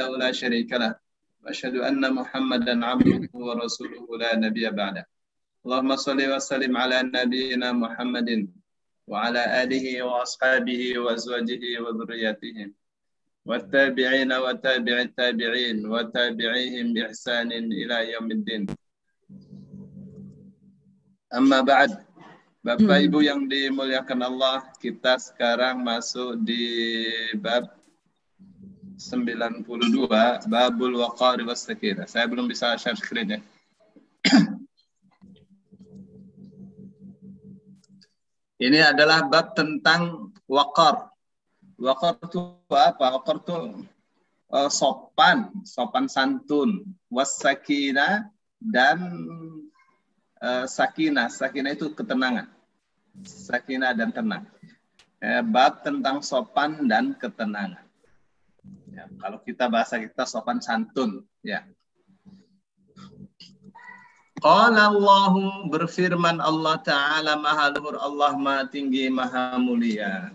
لا شريك له وأشهد أن محمدا عبده ورسوله لا نبي بعده. اللهم صل وسلم على نبينا محمد وعلى آله وأصحابه وأزواجه وذرياته والتابعين وتابع التابعين وتابعيهم بإحسان إلى يوم الدين. Amma ba'd. Bapak Ibu yang dimuliakan Allah, kita sekarang masuk di bab 92, Babul Waqar was Sakinah. Saya belum bisa share screen ya. Ini adalah bab tentang waqar. Waqar itu apa? Waqar itu sopan santun, was-sakinah dan sakinah. Sakinah itu ketenangan. Sakinah dan tenang. Bab tentang sopan dan ketenangan. Ya, kalau kita bahasa kita sopan santun, ya. Qala Allahu, berfirman Allah Ta'ala Maha Luhur, Allah Maha Tinggi, Maha Mulia.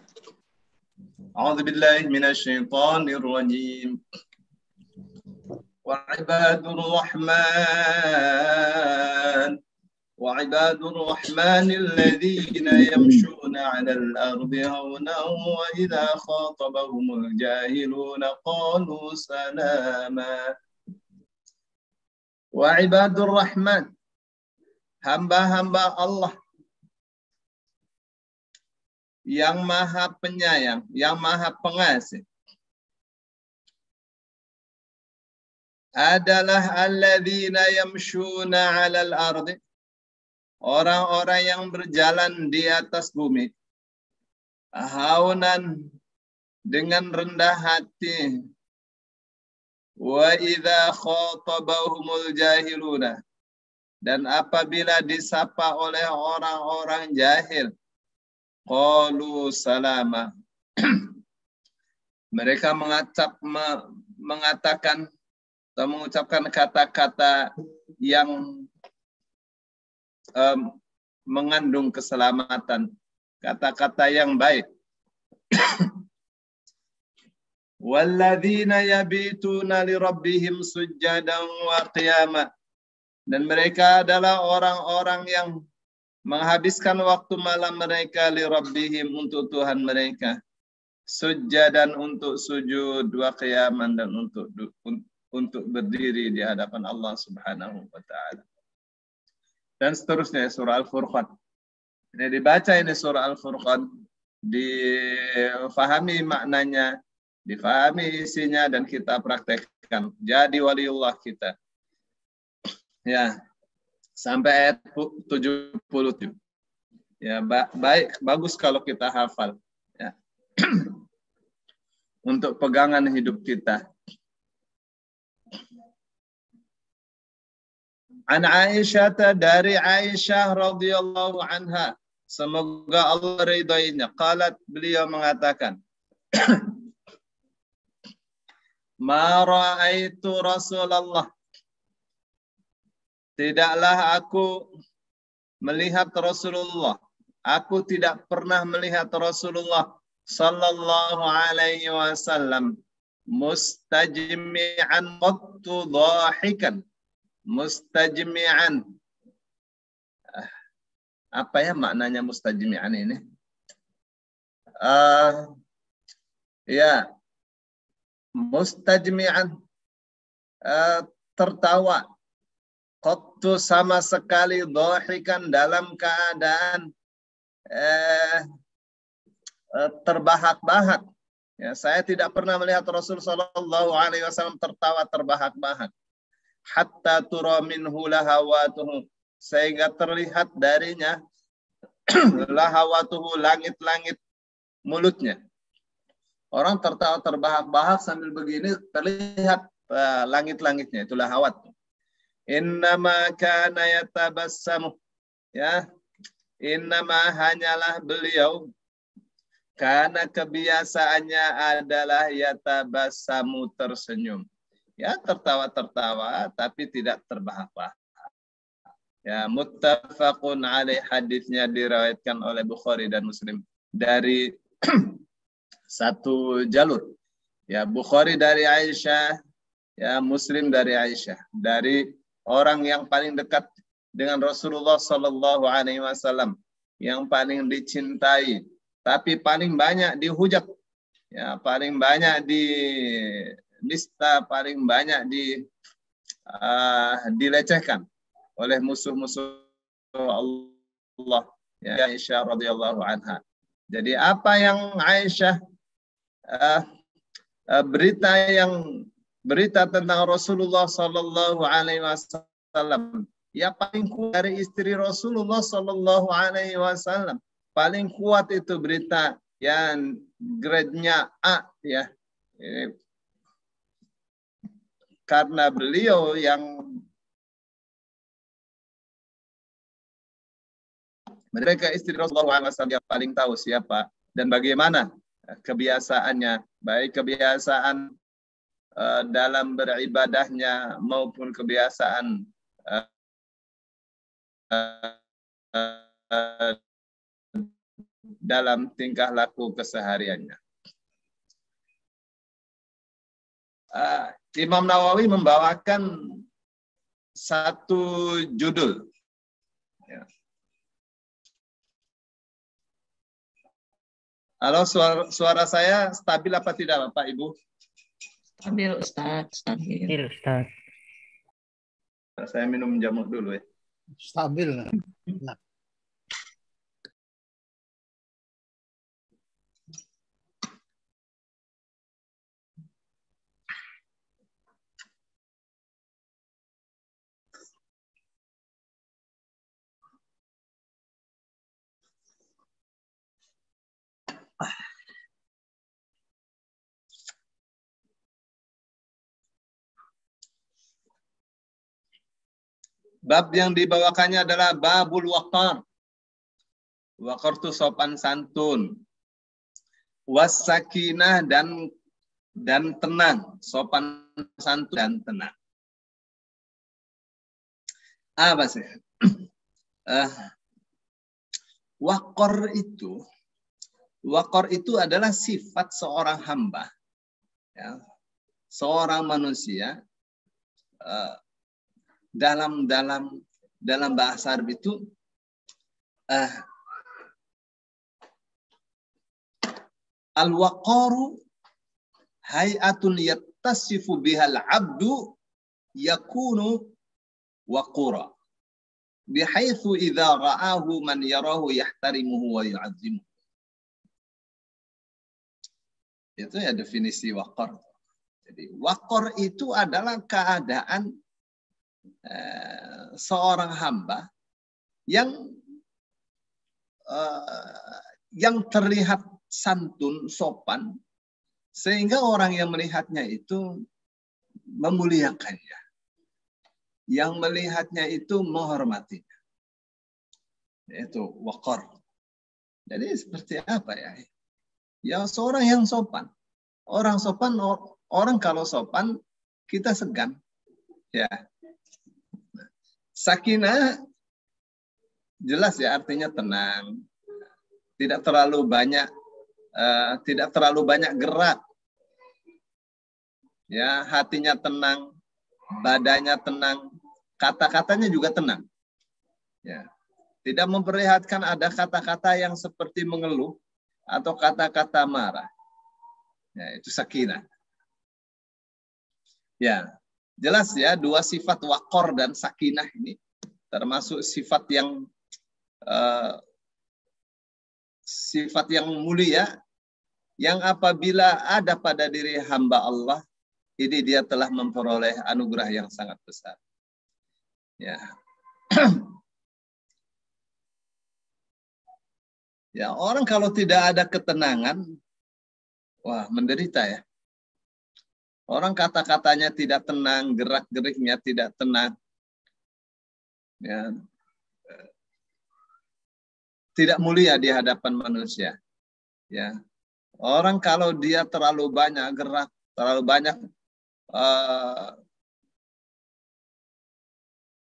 A'udzubillahi minasyaitonir rajim. Wa ibadur rahman وعباد الرحمن الذين يمشون على الأرض هونا وإذا خاطبهم الجاهلون قالوا سلاما. وعباد الرحمن, hamba-hamba Allah yang maha penyayang, yang maha pengasih, adalah alladzina yamshuna 'alal ardi, orang-orang yang berjalan di atas bumi, haunan, dengan rendah hati, wa idza khatabahumul jahiluna, dan apabila disapa oleh orang-orang jahil, qalu salama, mereka mengatakan atau mengucapkan kata-kata yang mengandung keselamatan, kata-kata yang baik. Walladzina yabituna li rabbihim sujjadan wa qiyama, dan mereka adalah orang-orang yang menghabiskan waktu malam mereka li rabbihim, untuk Tuhan mereka, sujjadan, untuk sujud, wa qiyaman, dan untuk berdiri di hadapan Allah Subhanahu wa taala. Dan seterusnya, surah Al-Furqan. Ini dibaca, ini surah Al-Furqan, difahami maknanya, difahami isinya, dan kita praktekkan. Jadi waliullah kita. Ya, sampai ayat 70. Ya, bagus kalau kita hafal. Ya. Untuk pegangan hidup kita. An Aisyah, dari Aisyah radhiyallahu anha, semoga Allah ridainya, qalat, beliau mengatakan, ma ra'aitu Rasulullah, tidaklah aku melihat Rasulullah, aku tidak pernah melihat Rasulullah sallallahu alaihi wasallam mustajmi'an qattu dhahikan. Mustajmi'an. Apa ya maknanya mustajmi'an ini? Ya, mustajmi'an, tertawa. Qattu, sama sekali, dhahikan, dalam keadaan terbahak-bahak. Ya, saya tidak pernah melihat Rasul sallallahu alaihi wasallam tertawa terbahak-bahak. Hatta tura minhu lahawatuhu, sehingga terlihat darinya lahawatuhu, langit-langit mulutnya. Orang tertawa terbahak-bahak sambil begini, terlihat langit-langitnya, itu lahawat. Innama kana yatabassamu, ya, innama, hanyalah beliau, karena kebiasaannya adalah yatabassamu, tersenyum. Ya, tertawa-tertawa tapi tidak terbahak-bahak. Ya, muttafaqun alaih, hadisnya diriwayatkan oleh Bukhari dan Muslim dari satu jalur. Ya, Bukhari dari Aisyah, ya Muslim dari Aisyah, dari orang yang paling dekat dengan Rasulullah Sallallahu Alaihi Wasallam, yang paling dicintai, tapi paling banyak dihujat, ya paling banyak di nista, paling banyak dilecehkan oleh musuh-musuh Allah, ya Aisyah radhiyallahu anha. Jadi apa yang Aisyah berita tentang Rasulullah Sallallahu Alaihi Wasallam, ya paling kuat dari istri Rasulullah Sallallahu Alaihi Wasallam, paling kuat itu berita yang grade-nya A, ya, karena beliau yang mereka istri Rasulullah SAW yang paling tahu siapa dan bagaimana kebiasaannya, baik kebiasaan dalam beribadahnya maupun kebiasaan dalam tingkah laku kesehariannya. Imam Nawawi membawakan satu judul. Ya. Halo, suara saya stabil apa tidak, Bapak Ibu? Stabil, Ustaz. Stabil, Ustaz. Saya minum jamu dulu ya. Stabil. Nah. Bab yang dibawakannya adalah babul waqar. Waqar itu sopan santun. Wassakinah dan tenang, sopan santun dan tenang. Apa sih? Waqar itu adalah sifat seorang hamba, ya, seorang manusia. Dalam bahasa Arab itu al-waqaru hay'atun yattasifu bihal abdu yakunu waqura bihaitsu idza ra'ahu man yarahu yahtarimuhu wa yu'azzimuhu. Itu ya definisi waqar. Jadi waqar itu adalah keadaan seorang hamba yang terlihat santun, sopan, sehingga orang yang melihatnya itu memuliakannya, yang melihatnya itu menghormatinya. Itu waqar. Jadi seperti apa ya? Ya seorang yang sopan. Orang kalau sopan kita segan. Ya. Sakinah jelas ya artinya tenang, tidak terlalu banyak gerak, ya hatinya tenang, badannya tenang, kata-katanya juga tenang, ya tidak memperlihatkan ada kata-kata yang seperti mengeluh atau kata-kata marah, ya itu sakinah, ya. Jelas ya, dua sifat waqar dan sakinah ini termasuk sifat yang mulia, yang apabila ada pada diri hamba Allah, ini dia telah memperoleh anugerah yang sangat besar. Ya. Ya, orang kalau tidak ada ketenangan, wah menderita ya. Orang kata-katanya tidak tenang, gerak-geriknya tidak tenang. Ya. Tidak mulia di hadapan manusia. Ya. Orang kalau dia terlalu banyak gerak, terlalu banyak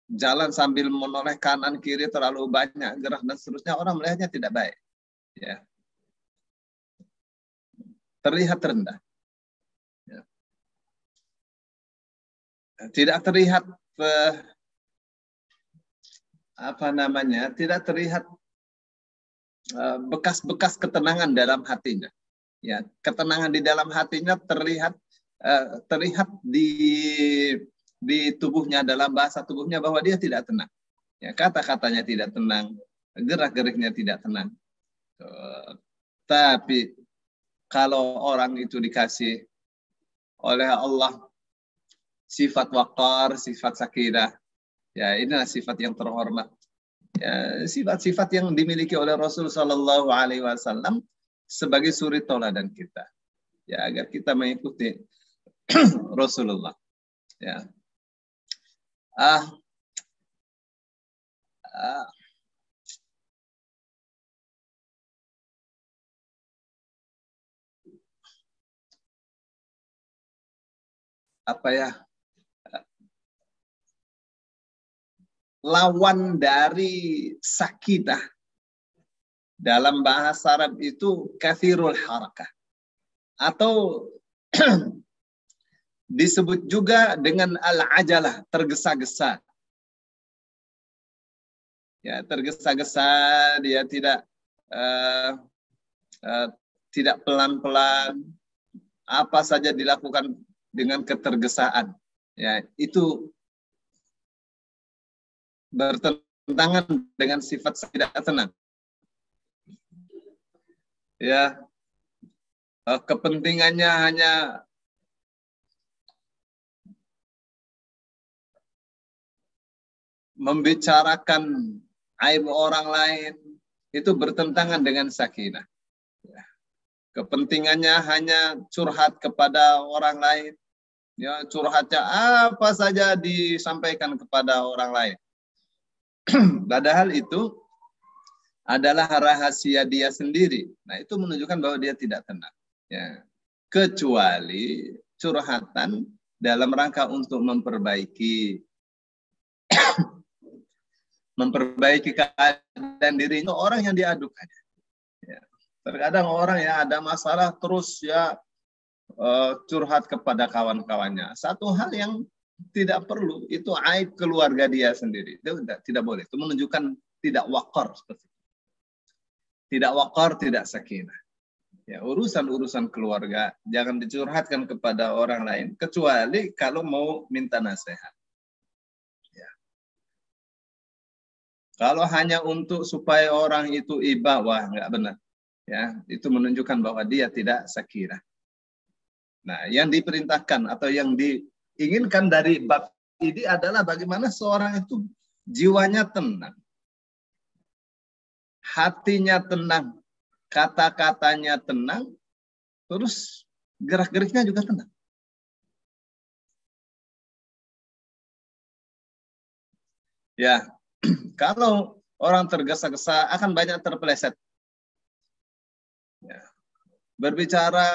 jalan sambil menoleh kanan kiri, terlalu banyak gerak dan seterusnya, orang melihatnya tidak baik. Ya. Terlihat rendah. tidak terlihat tidak terlihat bekas-bekas ketenangan dalam hatinya. Ya, ketenangan di dalam hatinya terlihat di tubuhnya, dalam bahasa tubuhnya bahwa dia tidak tenang. Ya, kata-katanya tidak tenang, gerak-geriknya tidak tenang. Tapi kalau orang itu dikasih oleh Allah sifat waqar, sifat sakinah, ya inilah sifat yang terhormat. Ya, sifat-sifat yang dimiliki oleh Rasul Shallallahu Alaihi Wasallam sebagai suri tauladan kita. Ya, agar kita mengikuti Rasulullah. Ya. Lawan dari sakinah dalam bahasa Arab itu kathirul harakah, atau disebut juga dengan al-ajalah, tergesa-gesa. Ya, tergesa-gesa, dia tidak pelan-pelan, apa saja dilakukan dengan ketergesaan. Ya, itu bertentangan dengan sifat tidak tenang. Ya, kepentingannya hanya membicarakan aib orang lain, itu bertentangan dengan sakinah. Ya. Kepentingannya hanya curhat kepada orang lain. Ya, curhatnya apa saja disampaikan kepada orang lain. Padahal itu adalah rahasia dia sendiri. Nah, itu menunjukkan bahwa dia tidak tenang. Ya. Kecuali curhatan dalam rangka untuk memperbaiki keadaan dirinya, orang yang diadukannya. Ya. Terkadang orang yang ada masalah terus ya curhat kepada kawan-kawannya. Satu hal yang tidak perlu, itu aib keluarga dia sendiri. Itu tidak boleh. Itu menunjukkan tidak waqar seperti itu. Tidak waqar, tidak sakinah. Ya, urusan-urusan keluarga jangan dicurhatkan kepada orang lain kecuali kalau mau minta nasihat. Ya. Kalau hanya untuk supaya orang itu iba, wah nggak benar. Ya, itu menunjukkan bahwa dia tidak sakinah. Nah, yang diperintahkan atau yang diinginkan dari bab ini adalah bagaimana seorang itu jiwanya tenang, hatinya tenang, kata-katanya tenang, terus gerak-geriknya juga tenang. Ya, kalau orang tergesa-gesa akan banyak terpeleset. Ya. Berbicara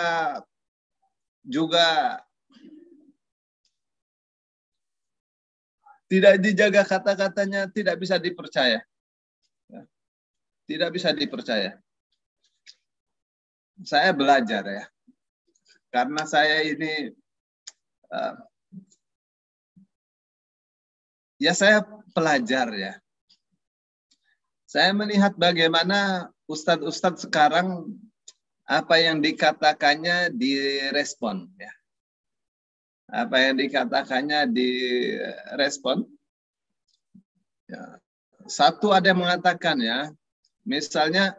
juga tidak dijaga kata-katanya, tidak bisa dipercaya. Ya. Tidak bisa dipercaya. Saya belajar ya, karena saya ini ya saya pelajar ya. Saya melihat bagaimana ustadz-ustadz sekarang apa yang dikatakannya direspon ya. Apa yang dikatakannya direspon. Ya. Satu ada yang mengatakan ya, misalnya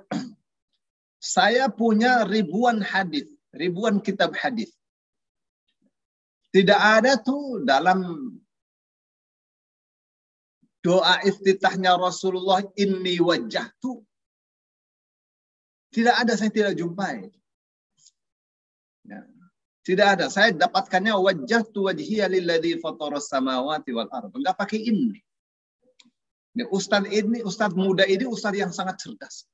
saya punya ribuan hadis, ribuan kitab hadis. Tidak ada tuh dalam doa iftitahnya Rasulullah, inni wajjahtu. Tidak ada, saya tidak jumpai. Ya. Tidak ada. Saya dapatkannya wajjahtu wajhiya lilladzi fataras samawati wal ardh. Enggak pakai ini. Ustaz muda ini ustaz yang sangat cerdas.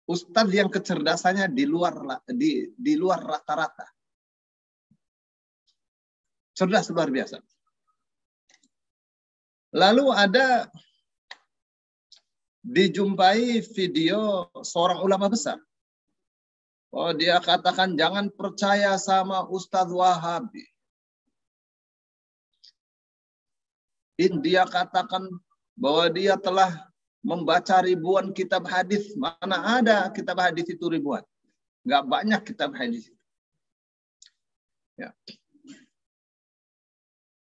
Ustaz yang kecerdasannya di luar rata-rata. Cerdas luar biasa. Lalu ada dijumpai video seorang ulama besar. Oh, dia katakan jangan percaya sama Ustadz Wahabi. Dia katakan bahwa dia telah membaca ribuan kitab hadis. Mana ada kitab hadis itu ribuan? Nggak banyak kitab hadis. Ya.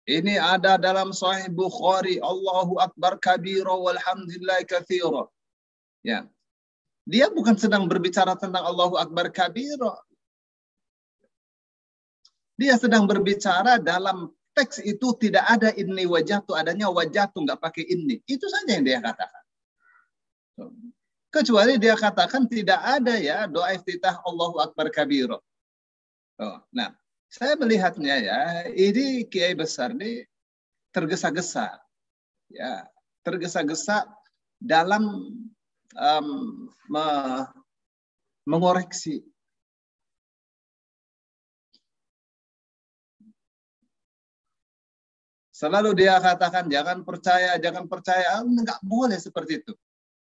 Ini ada dalam Sahih Bukhari. Allahu Akbar kabira walhamdulillah katsira. Ya. Dia bukan sedang berbicara tentang Allahu Akbar kabira. Dia sedang berbicara dalam teks itu tidak ada inni wajahtu, adanya wajahtu, nggak pakai inni. Itu saja yang dia katakan. Kecuali dia katakan tidak ada ya doa iftitah Allahu Akbar kabira. Nah, saya melihatnya ya, ini kiai besar ini tergesa-gesa. Ya, tergesa-gesa dalam mengoreksi. Selalu dia katakan jangan percaya, enggak boleh seperti itu.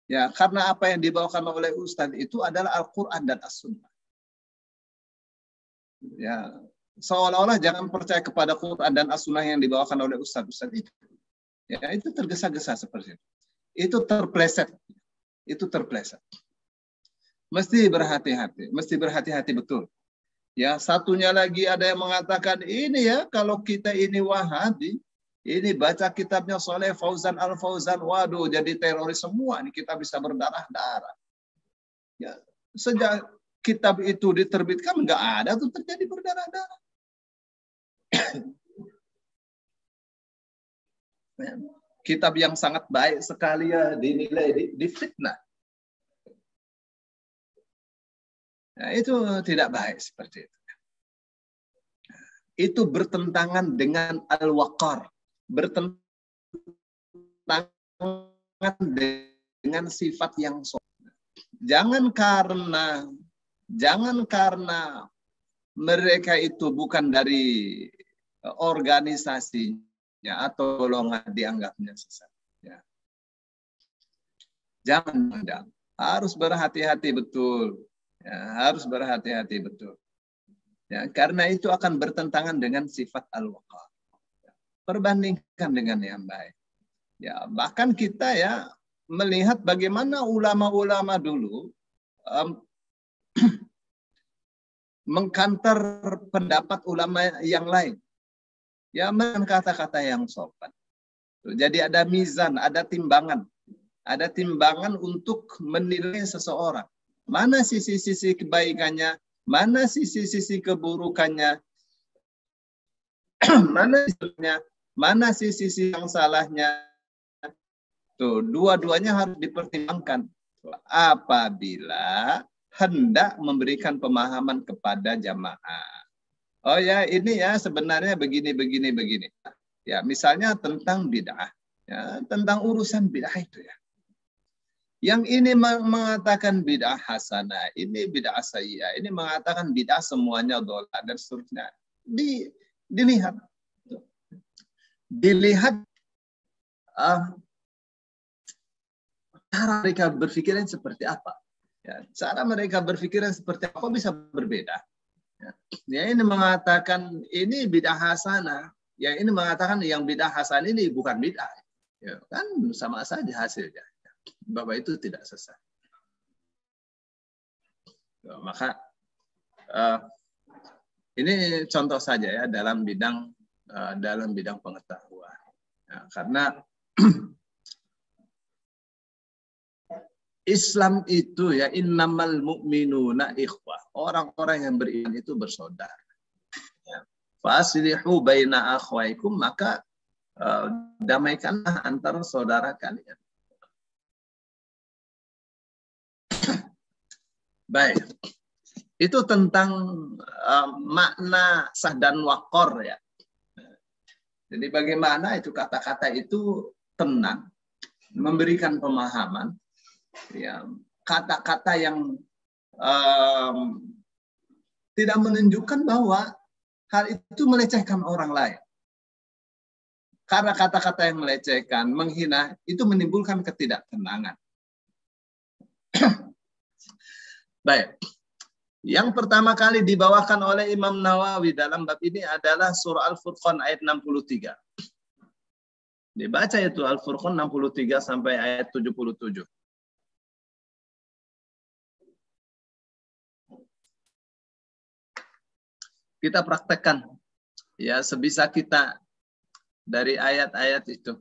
Ya, karena apa yang dibawakan oleh Ustadz itu adalah Al-Quran dan As-Sunnah. Ya, seolah-olah jangan percaya kepada Quran dan As-Sunnah yang dibawakan oleh Ustadz itu. Ya, itu tergesa-gesa seperti itu. Itu terpleset. Mesti berhati-hati betul. Ya, satunya lagi ada yang mengatakan ini ya, kalau kita ini Wahabi, ini baca kitabnya Saleh Fauzan Al-Fauzan, waduh jadi teroris semua, ini kita bisa berdarah-darah. Ya, sejak kitab itu diterbitkan nggak ada tuh terjadi berdarah-darah. Kitab yang sangat baik sekali ya dinilai difitnah. Nah, itu tidak baik seperti itu. Itu bertentangan dengan al-waqar, bertentangan dengan sifat yang sopan. Jangan karena mereka itu bukan dari organisasinya atau golongan dianggapnya sesat. Ya. Jangan, harus berhati-hati betul. Ya, harus berhati-hati betul. Ya, karena itu akan bertentangan dengan sifat al-waqar. Perbandingkan dengan yang baik. Ya, bahkan kita ya melihat bagaimana ulama-ulama dulu mengkantar pendapat ulama yang lain. Ya, dengan kata-kata yang sopan. Jadi ada mizan, ada timbangan. Ada timbangan untuk menilai seseorang. Mana sisi-sisi kebaikannya, mana sisi-sisi keburukannya, mana sisi-sisi yang salahnya. Tuh, dua-duanya harus dipertimbangkan apabila hendak memberikan pemahaman kepada jamaah. Oh ya, ini ya sebenarnya begini. Ya, misalnya tentang bid'ah, ya, tentang urusan bid'ah itu ya. Yang ini mengatakan bid'ah hasanah, ini bid'ah sayyi'ah, ini mengatakan bid'ah semuanya dolar dan seterusnya. Dilihat cara mereka berpikiran seperti apa. Ya, cara mereka berpikiran seperti apa bisa berbeda. Ya, ini mengatakan ini bid'ah hasanah, yang ini mengatakan yang bid'ah hasanah ini bukan bid'ah. Ya, kan sama saja hasilnya. Bahwa itu tidak sesat. Maka ini contoh saja ya dalam bidang pengetahuan. Ya, karena Islam itu ya innamal mu'minuna ikhwah. Orang-orang yang beriman itu bersaudara. Ya. Faslihu baina akhwaikum, maka damaikanlah antara saudara kalian. Baik, itu tentang makna sah dan waqar ya. Jadi bagaimana itu kata-kata itu tenang, memberikan pemahaman, ya, kata-kata yang tidak menunjukkan bahwa hal itu melecehkan orang lain. Karena kata-kata yang melecehkan, menghina, itu menimbulkan ketidaktenangan. Baik, Yang pertama kali dibawakan oleh Imam Nawawi dalam bab ini adalah surah Al-Furqan ayat 63. Dibaca itu Al-Furqan 63 sampai ayat 77. Kita praktekkan ya sebisa kita dari ayat-ayat itu.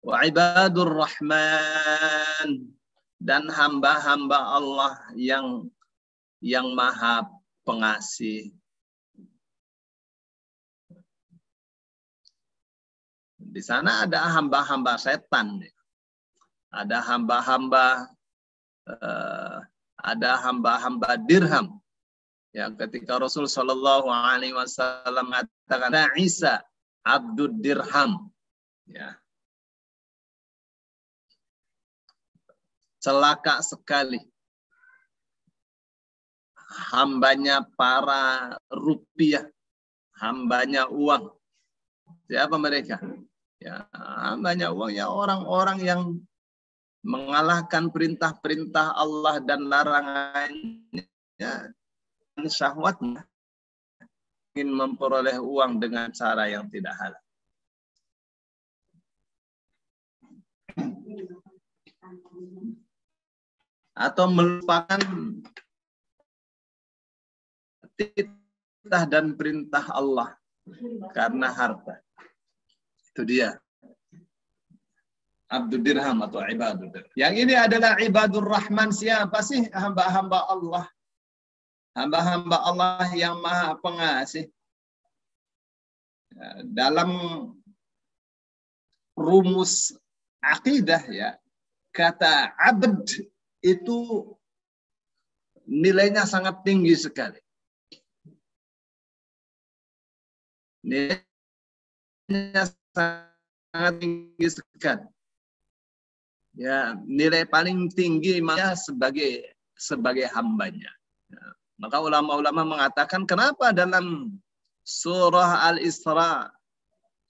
Wa ibadur rahman, dan hamba-hamba Allah yang maha pengasih. Di sana ada hamba-hamba setan, ada hamba-hamba dirham. Ya, ketika Rasul Shallallahu Alaihi Wasallam mengatakan Isa abdud dirham, ya, celaka sekali hambanya para rupiah, hambanya uang. Siapa mereka? Ya, hambanya uang ya orang-orang yang mengalahkan perintah-perintah Allah dan larangannya, dan syahwatnya, ingin memperoleh uang dengan cara yang tidak halal. Atau melupakan titah dan perintah Allah karena harta. Itu dia Abdul Dirham atau Ibadur Dirham. Yang ini adalah Ibadur Rahman. Siapa sih hamba-hamba Allah? Hamba-hamba Allah yang maha pengasih. Dalam rumus akidah ya, kata abd itu nilainya sangat tinggi sekali. Nilainya sangat tinggi sekali. Ya, nilai paling tinggi sebagai hambanya. Ya, maka ulama-ulama mengatakan kenapa dalam surah Al-Isra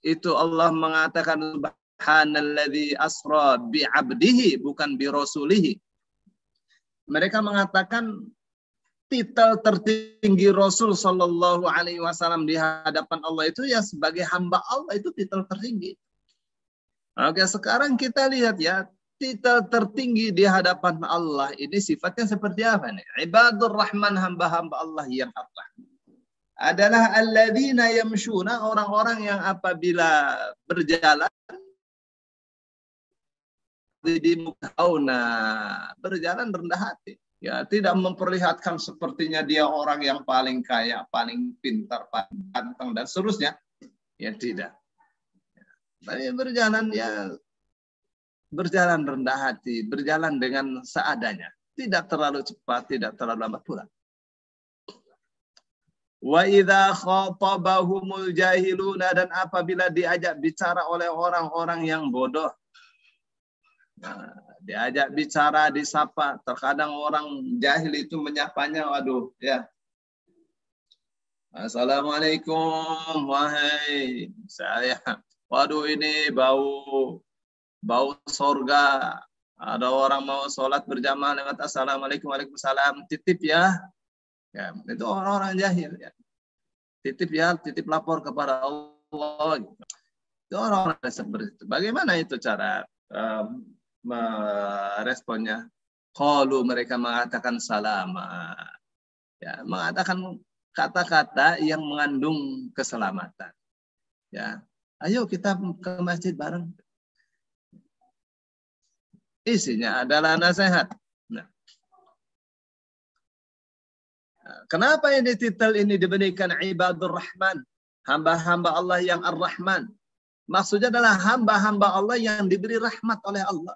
itu Allah mengatakan subhanalladzi asra bi'abdihi bukan bi rasulihi. Mereka mengatakan titel tertinggi Rasul Shallallahu Alaihi Wasallam di hadapan Allah itu ya sebagai hamba Allah, itu titel tertinggi. Oke, sekarang kita lihat ya, titel tertinggi di hadapan Allah ini sifatnya seperti apa nih? Ibadur Rahman, hamba-hamba Allah yang apa? Adalah alladzina yamshuna, orang-orang yang apabila berjalan di muka berjalan rendah hati. Ya, tidak memperlihatkan sepertinya dia orang yang paling kaya, paling pintar, paling ganteng dan seterusnya. Ya tidak. Tapi berjalan rendah hati, berjalan dengan seadanya, tidak terlalu cepat, tidak terlalu lambat pula. Wa idza khatabahumul jahiluna, dan apabila diajak bicara oleh orang-orang yang bodoh. Nah, diajak bicara, disapa. Terkadang orang jahil itu menyapanya, waduh, ya. Assalamualaikum, wahai saya. Waduh, ini bau sorga. Ada orang mau sholat berjamaah lewat assalamualaikum, waalaikumsalam, titip ya. Ya, itu orang-orang jahil. Ya. Titip ya, titip lapor kepada Allah. Itu orang-orang seperti itu. Bagaimana itu cara meresponnya? Qalu, mereka mengatakan salama. Ya, mengatakan kata-kata yang mengandung keselamatan. Ya, ayo kita ke masjid bareng. Isinya adalah nasihat. Nah, kenapa ini titel ini diberikan Ibadur Rahman, hamba-hamba Allah yang Ar-Rahman? Maksudnya adalah hamba-hamba Allah yang diberi rahmat oleh Allah.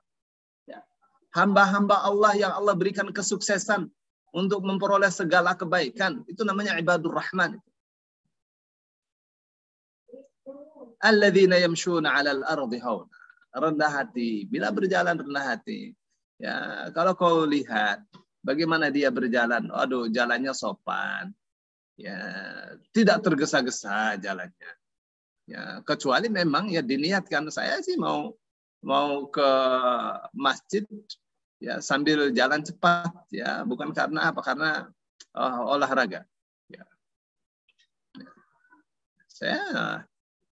Hamba-hamba Allah yang Allah berikan kesuksesan untuk memperoleh segala kebaikan. Itu namanya Ibadur Rahman. Alladzina yamshuna 'alal ardi hauna. Rendah hati. Bila berjalan rendah hati. Ya, kalau kau lihat bagaimana dia berjalan, aduh, jalannya sopan. Ya, tidak tergesa-gesa jalannya. Ya, kecuali memang ya diniatkan, saya sih mau ke masjid ya sambil jalan cepat, ya bukan karena apa, karena olahraga. Ya.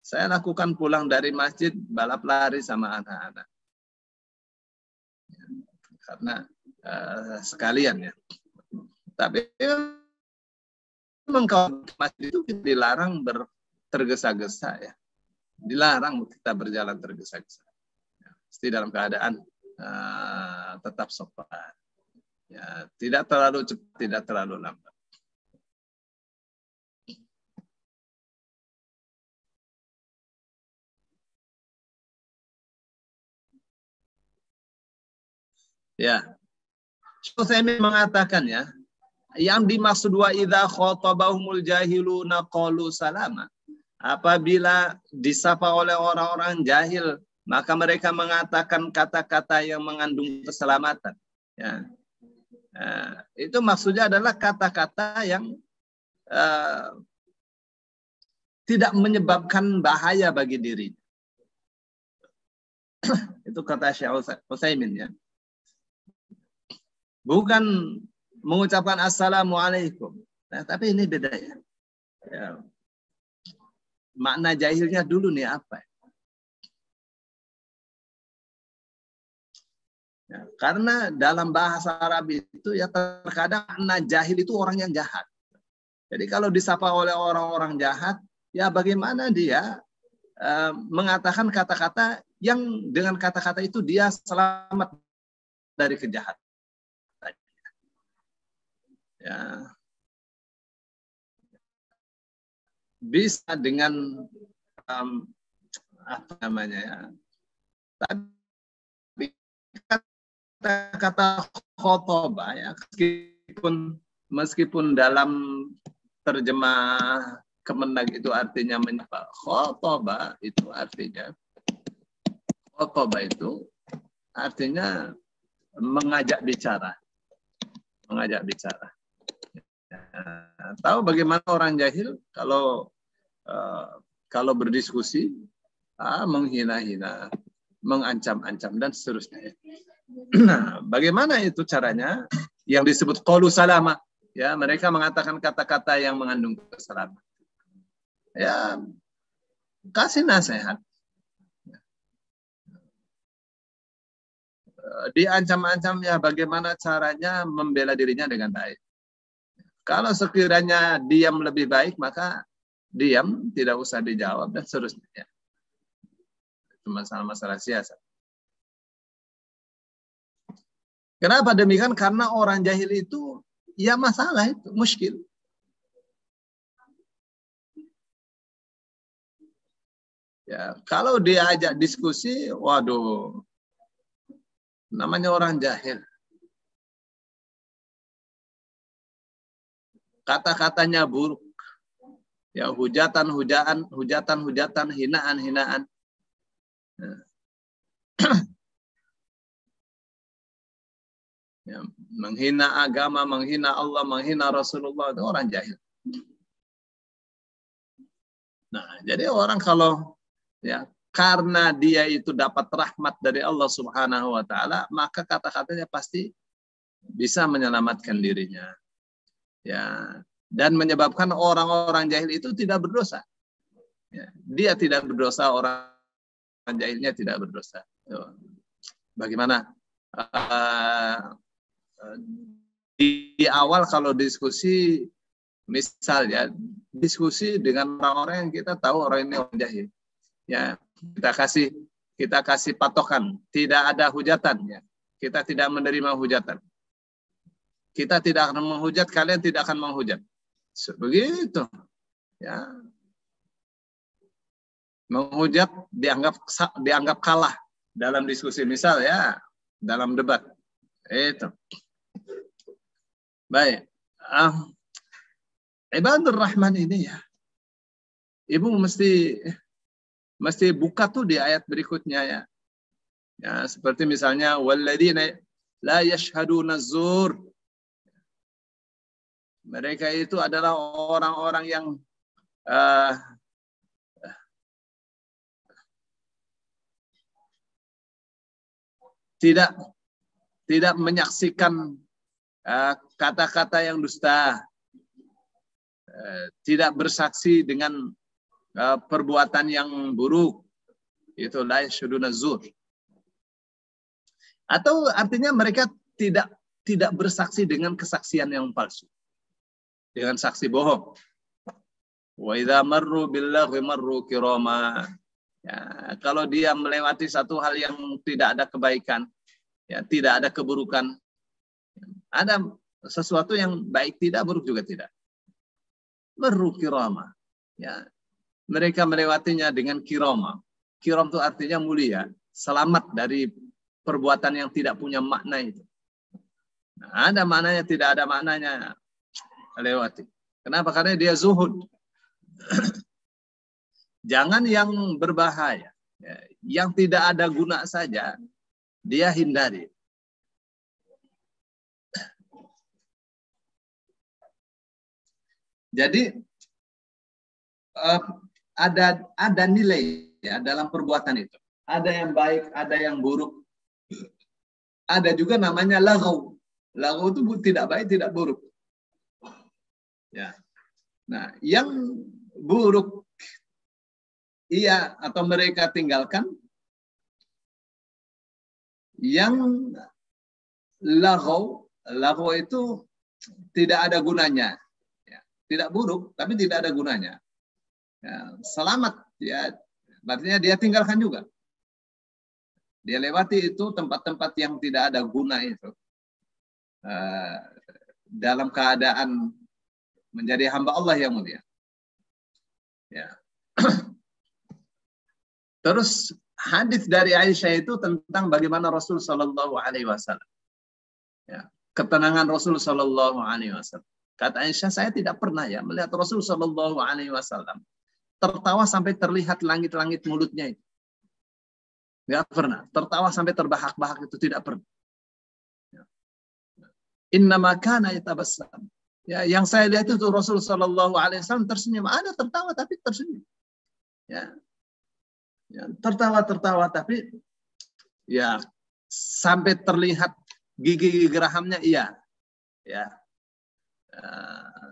Saya lakukan pulang dari masjid balap lari sama anak-anak, ya, karena sekalian ya. Tapi memang kalau masjid itu dilarang tergesa-gesa ya, dilarang kita berjalan tergesa-gesa. Ya, mesti dalam keadaan tetap sopan. Ya, tidak terlalu cepat, tidak terlalu lambat. Ya, Utsaimin mengatakan ya, yang dimaksud wa idza khatabahumul jahiluna qalu salama. Apabila disapa oleh orang-orang jahil, maka mereka mengatakan kata-kata yang mengandung keselamatan. Ya. Itu maksudnya adalah kata-kata yang tidak menyebabkan bahaya bagi diri. Itu kata Syekh Utsaimin ya. Bukan mengucapkan assalamualaikum. Nah, tapi ini beda ya. Ya. Makna jahilnya dulu nih apa? Ya, karena dalam bahasa Arab itu ya terkadang makna jahil itu orang yang jahat. Jadi kalau disapa oleh orang-orang jahat, ya bagaimana dia mengatakan kata-kata yang dengan kata-kata itu dia selamat dari kejahatan. Ya. Bisa dengan apa namanya ya? Tapi kata khotobah ya, meskipun dalam terjemah Kemenag itu artinya menyapa, khotobah itu artinya mengajak bicara. Mengajak bicara. Tahu bagaimana orang jahil kalau berdiskusi menghina-hina, mengancam-ancam dan seterusnya. Nah, bagaimana itu caranya? Yang disebut qaulu salama, ya mereka mengatakan kata-kata yang mengandung keselamatan. Ya, kasih nasihat. Diancam-ancam ya bagaimana caranya membela dirinya dengan baik. Kalau sekiranya diam lebih baik, maka diam, tidak usah dijawab dan seterusnya. Itu masalah-masalah siasat. Kenapa demikian? Karena orang jahil itu ya masalah itu, muskil. Ya, kalau diajak diskusi, waduh, namanya orang jahil. Kata-katanya buruk. Ya, hujatan, hinaan. Ya, menghina agama, menghina Allah, menghina Rasulullah, itu orang jahil. Nah, jadi orang kalau ya karena dia itu dapat rahmat dari Allah Subhanahu wa taala, maka kata-katanya pasti bisa menyelamatkan dirinya. Ya, dan menyebabkan orang-orang jahil itu tidak berdosa. Ya, dia tidak berdosa, orang jahilnya tidak berdosa. Bagaimana? Di awal kalau diskusi, misal ya, diskusi dengan orang-orang yang kita tahu orang ini orang jahil. Ya, kita kasih patokan, tidak ada hujatan ya. Kita tidak menerima hujatan. Kita tidak akan menghujat, kalian tidak akan menghujat. Begitu. Ya. Menghujat dianggap kalah dalam diskusi, misal ya, dalam debat. Itu. Baik. Ibadur Rahman ini ya. Ibu mesti buka tuh di ayat berikutnya ya. Ya, seperti misalnya walladzina la yashhaduna zur. Mereka itu adalah orang-orang yang tidak menyaksikan kata-kata yang dusta, tidak bersaksi dengan perbuatan yang buruk, itu la yashhaduna zur. Atau artinya mereka tidak bersaksi dengan kesaksian yang palsu, dengan saksi bohong. Wa idza marru billahi marru kirama. Ya, kalau dia melewati satu hal yang tidak ada kebaikan, ya, tidak ada keburukan, ada sesuatu yang baik tidak, buruk juga tidak. Marru kirama. Ya, mereka melewatinya dengan kirama. Kiram itu artinya mulia, selamat dari perbuatan yang tidak punya makna itu. Nah, ada maknanya, tidak ada maknanya, lewati. Kenapa? Karena dia zuhud. Jangan yang berbahaya, yang tidak ada guna saja, dia hindari. Jadi ada nilai ya dalam perbuatan itu. Ada yang baik, ada yang buruk. Ada juga namanya laghaw. Laghaw itu tidak baik, tidak buruk. Ya. Nah, yang buruk iya atau mereka tinggalkan, yang laghaw itu tidak ada gunanya, ya, tidak buruk tapi tidak ada gunanya, ya, selamat, ya, artinya dia tinggalkan juga, dia lewati itu tempat-tempat yang tidak ada guna itu, dalam keadaan menjadi hamba Allah yang mulia, ya. Terus hadis dari Aisyah itu tentang bagaimana Rasul Shallallahu Alaihi Wasallam, ya, ketenangan Rasul Shallallahu Alaihi Wasallam. Kata Aisyah, saya tidak pernah ya melihat Rasul Shallallahu Alaihi Wasallam tertawa sampai terlihat langit-langit mulutnya itu. Nggak pernah. Tertawa sampai terbahak-bahak itu tidak pernah. Innama kana yatabassam. Ya, yang saya lihat itu Rasul Shallallahu Alaihi Wasallam tersenyum. Ada tertawa tapi tersenyum. Ya. Ya, tertawa tapi ya sampai terlihat gigi gerahamnya, iya, ya,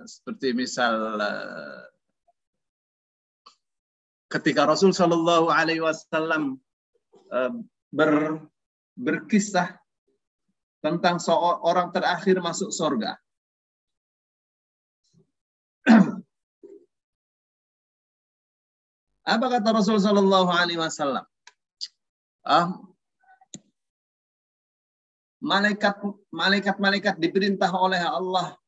seperti misal ketika Rasul Shallallahu Alaihi Wasallam berkisah tentang seorang terakhir masuk surga. Apa kata Rasul Shallallahu Alaihi Wasallam? Malaikat diperintah oleh Allah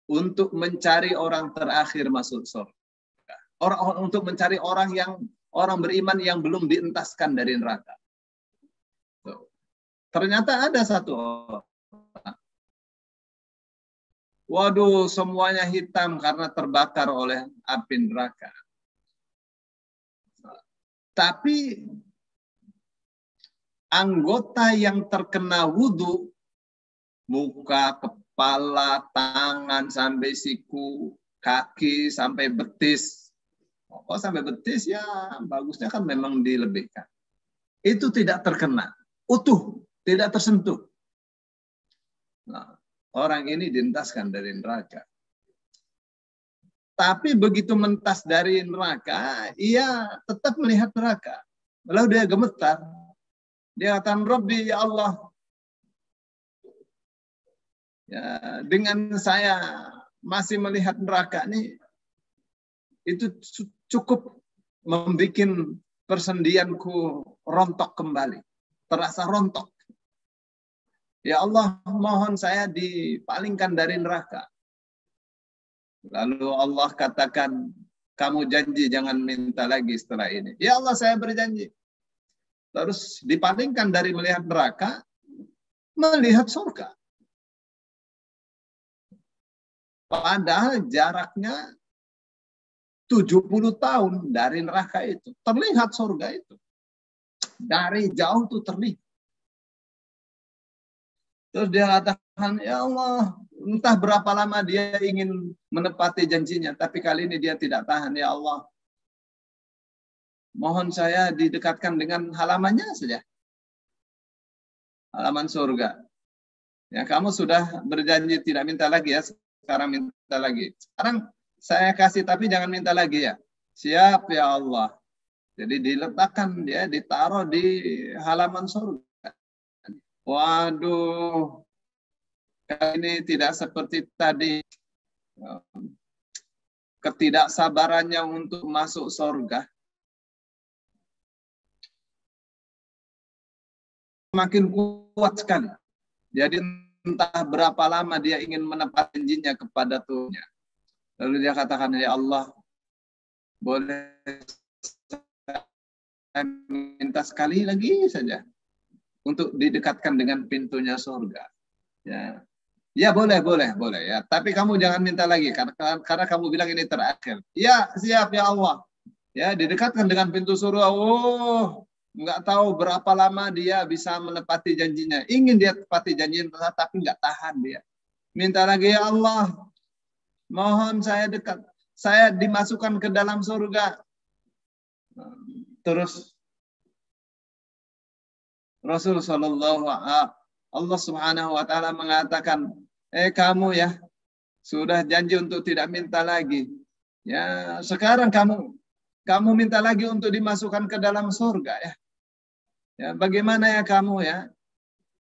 untuk mencari orang terakhir masuk surga. Untuk mencari orang beriman yang belum dientaskan dari neraka. Ternyata ada satu orang. Waduh, semuanya hitam karena terbakar oleh api neraka. Tapi anggota yang terkena wudhu, muka, kepala, tangan, sampai siku, kaki, sampai betis. Oh, sampai betis ya bagusnya kan memang dilebihkan. Itu tidak terkena, utuh, tidak tersentuh. Nah, orang ini dientaskan dari neraka. Tapi begitu mentas dari neraka, ia tetap melihat neraka. Lalu dia gemetar. Dia katakan, Rabbi, ya Allah, ya, dengan saya masih melihat neraka ini, itu cukup membuat persendianku rontok kembali. Terasa rontok. Ya Allah, mohon saya dipalingkan dari neraka. Lalu Allah katakan, kamu janji jangan minta lagi setelah ini. Ya Allah, saya berjanji. Terus dipalingkan dari melihat neraka, melihat surga. Padahal jaraknya 70 tahun dari neraka itu. Terlihat surga itu. Dari jauh itu terlihat. Terus dia katakan, ya Allah, entah berapa lama dia ingin menepati janjinya, tapi kali ini dia tidak tahan. Ya Allah, mohon saya didekatkan dengan halamannya saja. halaman surga. Ya, kamu sudah berjanji tidak minta lagi ya, sekarang minta lagi. Sekarang saya kasih tapi jangan minta lagi ya. Siap ya Allah. Jadi diletakkan dia, ditaruh di halaman surga. Waduh, ini tidak seperti tadi. Ketidaksabarannya untuk masuk surga. Makin kuat sekali. Jadi entah berapa lama dia ingin menepati janjinya kepada Tuhannya. Lalu dia katakan, ya Allah, boleh saya minta sekali lagi saja untuk didekatkan dengan pintunya surga. Ya, ya boleh ya. Tapi kamu jangan minta lagi karena kamu bilang ini terakhir. Ya, siap ya Allah. Ya, didekatkan dengan pintu surga. Oh, nggak tahu berapa lama dia bisa menepati janjinya. Ingin dia tepati janjinya, tapi nggak tahan dia. Minta lagi, ya Allah, mohon saya dekat. Saya dimasukkan ke dalam surga. Terus Rasul Sallallahu Allah Subhanahu wa Ta'ala mengatakan, kamu ya sudah janji untuk tidak minta lagi. Ya, sekarang kamu minta lagi untuk dimasukkan ke dalam surga ya. Ya, bagaimana ya kamu ya?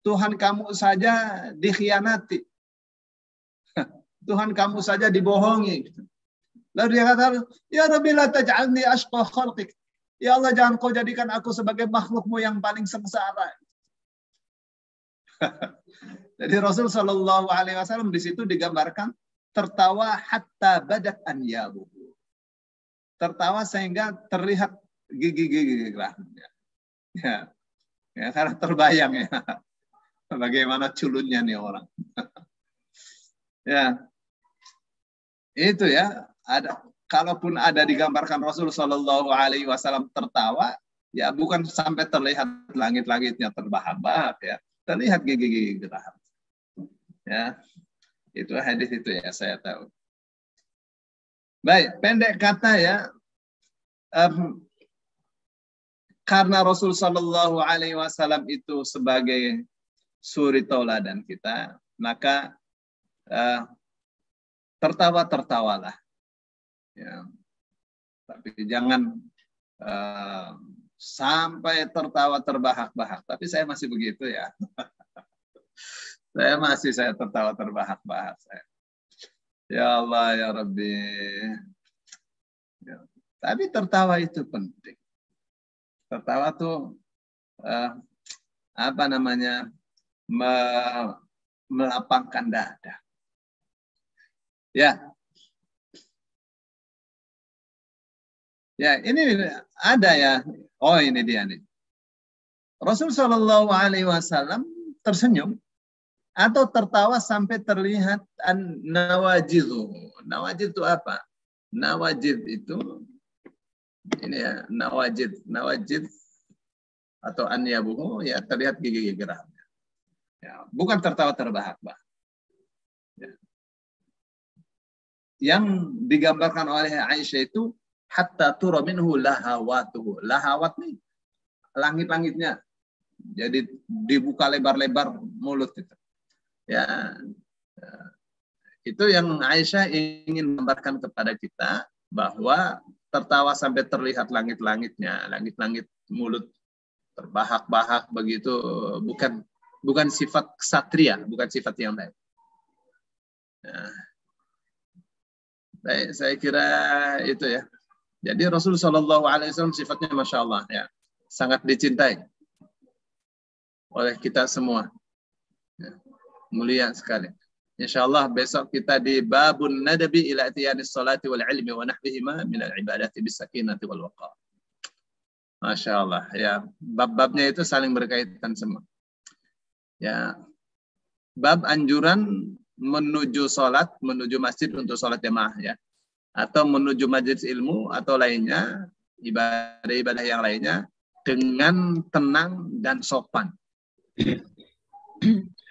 Tuhan kamu saja dikhianati. Tuhan kamu saja dibohongi. Lalu dia kata, ya Rabbi la taj'alni ashqa khalqik. Ya Allah, jangan kau jadikan aku sebagai makhlukmu yang paling sengsara. Jadi Rasul Shallallahu Alaihi Wasallam di situ digambarkan tertawa hatta badat anyabuhu. Tertawa sehingga terlihat gigi-gigi rahimnya. Ya, karena terbayang ya. Bagaimana culunnya nih orang. Ya. Itu ya, kalaupun ada digambarkan Rasul Shallallahu Alaihi Wasallam tertawa, ya bukan sampai terlihat langit-langitnya terbahak-bahak ya, terlihat gigi-gigi geraham. Ya, itu hadis itu ya saya tahu. Baik, pendek kata ya, karena Rasul Shallallahu Alaihi Wasallam itu sebagai suri tauladan kita, maka tertawalah. Ya. Tapi jangan sampai tertawa terbahak-bahak. Tapi saya masih begitu ya. saya tertawa terbahak-bahak. Ya Allah, ya Rabbi. Ya. Tapi tertawa itu penting. Tertawa tuh apa namanya, melapangkan dada. Ya. Ya, ini ada ya. Oh, ini dia nih. Rasul Shallallahu Alaihi Wasallam tersenyum atau tertawa sampai terlihat nawajid. Nawajid itu apa? Nawajid itu ini ya, nawajid atau anyabuhu ya, terlihat gigi-gigi gerahnya. Ya, bukan tertawa terbahak-bahak. Ya. Yang digambarkan oleh Aisyah itu hatta tura minhu lahawatuhu. Lahawat nih langit-langitnya. Jadi dibuka lebar-lebar mulut itu. Ya. Itu yang Aisyah ingin gambarkan kepada kita, bahwa tertawa sampai terlihat langit-langitnya, langit-langit mulut terbahak-bahak begitu, bukan sifat ksatria, bukan sifat yang lain. Nah, baik, saya kira itu ya. Jadi Rasul Shallallahu Alaihi Wasallam sifatnya Masya Allah ya, sangat dicintai oleh kita semua. Ya, mulia sekali. Insya Allah besok kita di babun nadabi ila atiyanis salati wal ilmi wa nahwihima min al ibadati bis sakinati wal waqar. Masya Allah ya, bab-babnya itu saling berkaitan semua. Ya, bab anjuran menuju salat, menuju masjid untuk salat jamaah ya, atau menuju majelis ilmu atau lainnya, ibadah-ibadah yang lainnya dengan tenang dan sopan.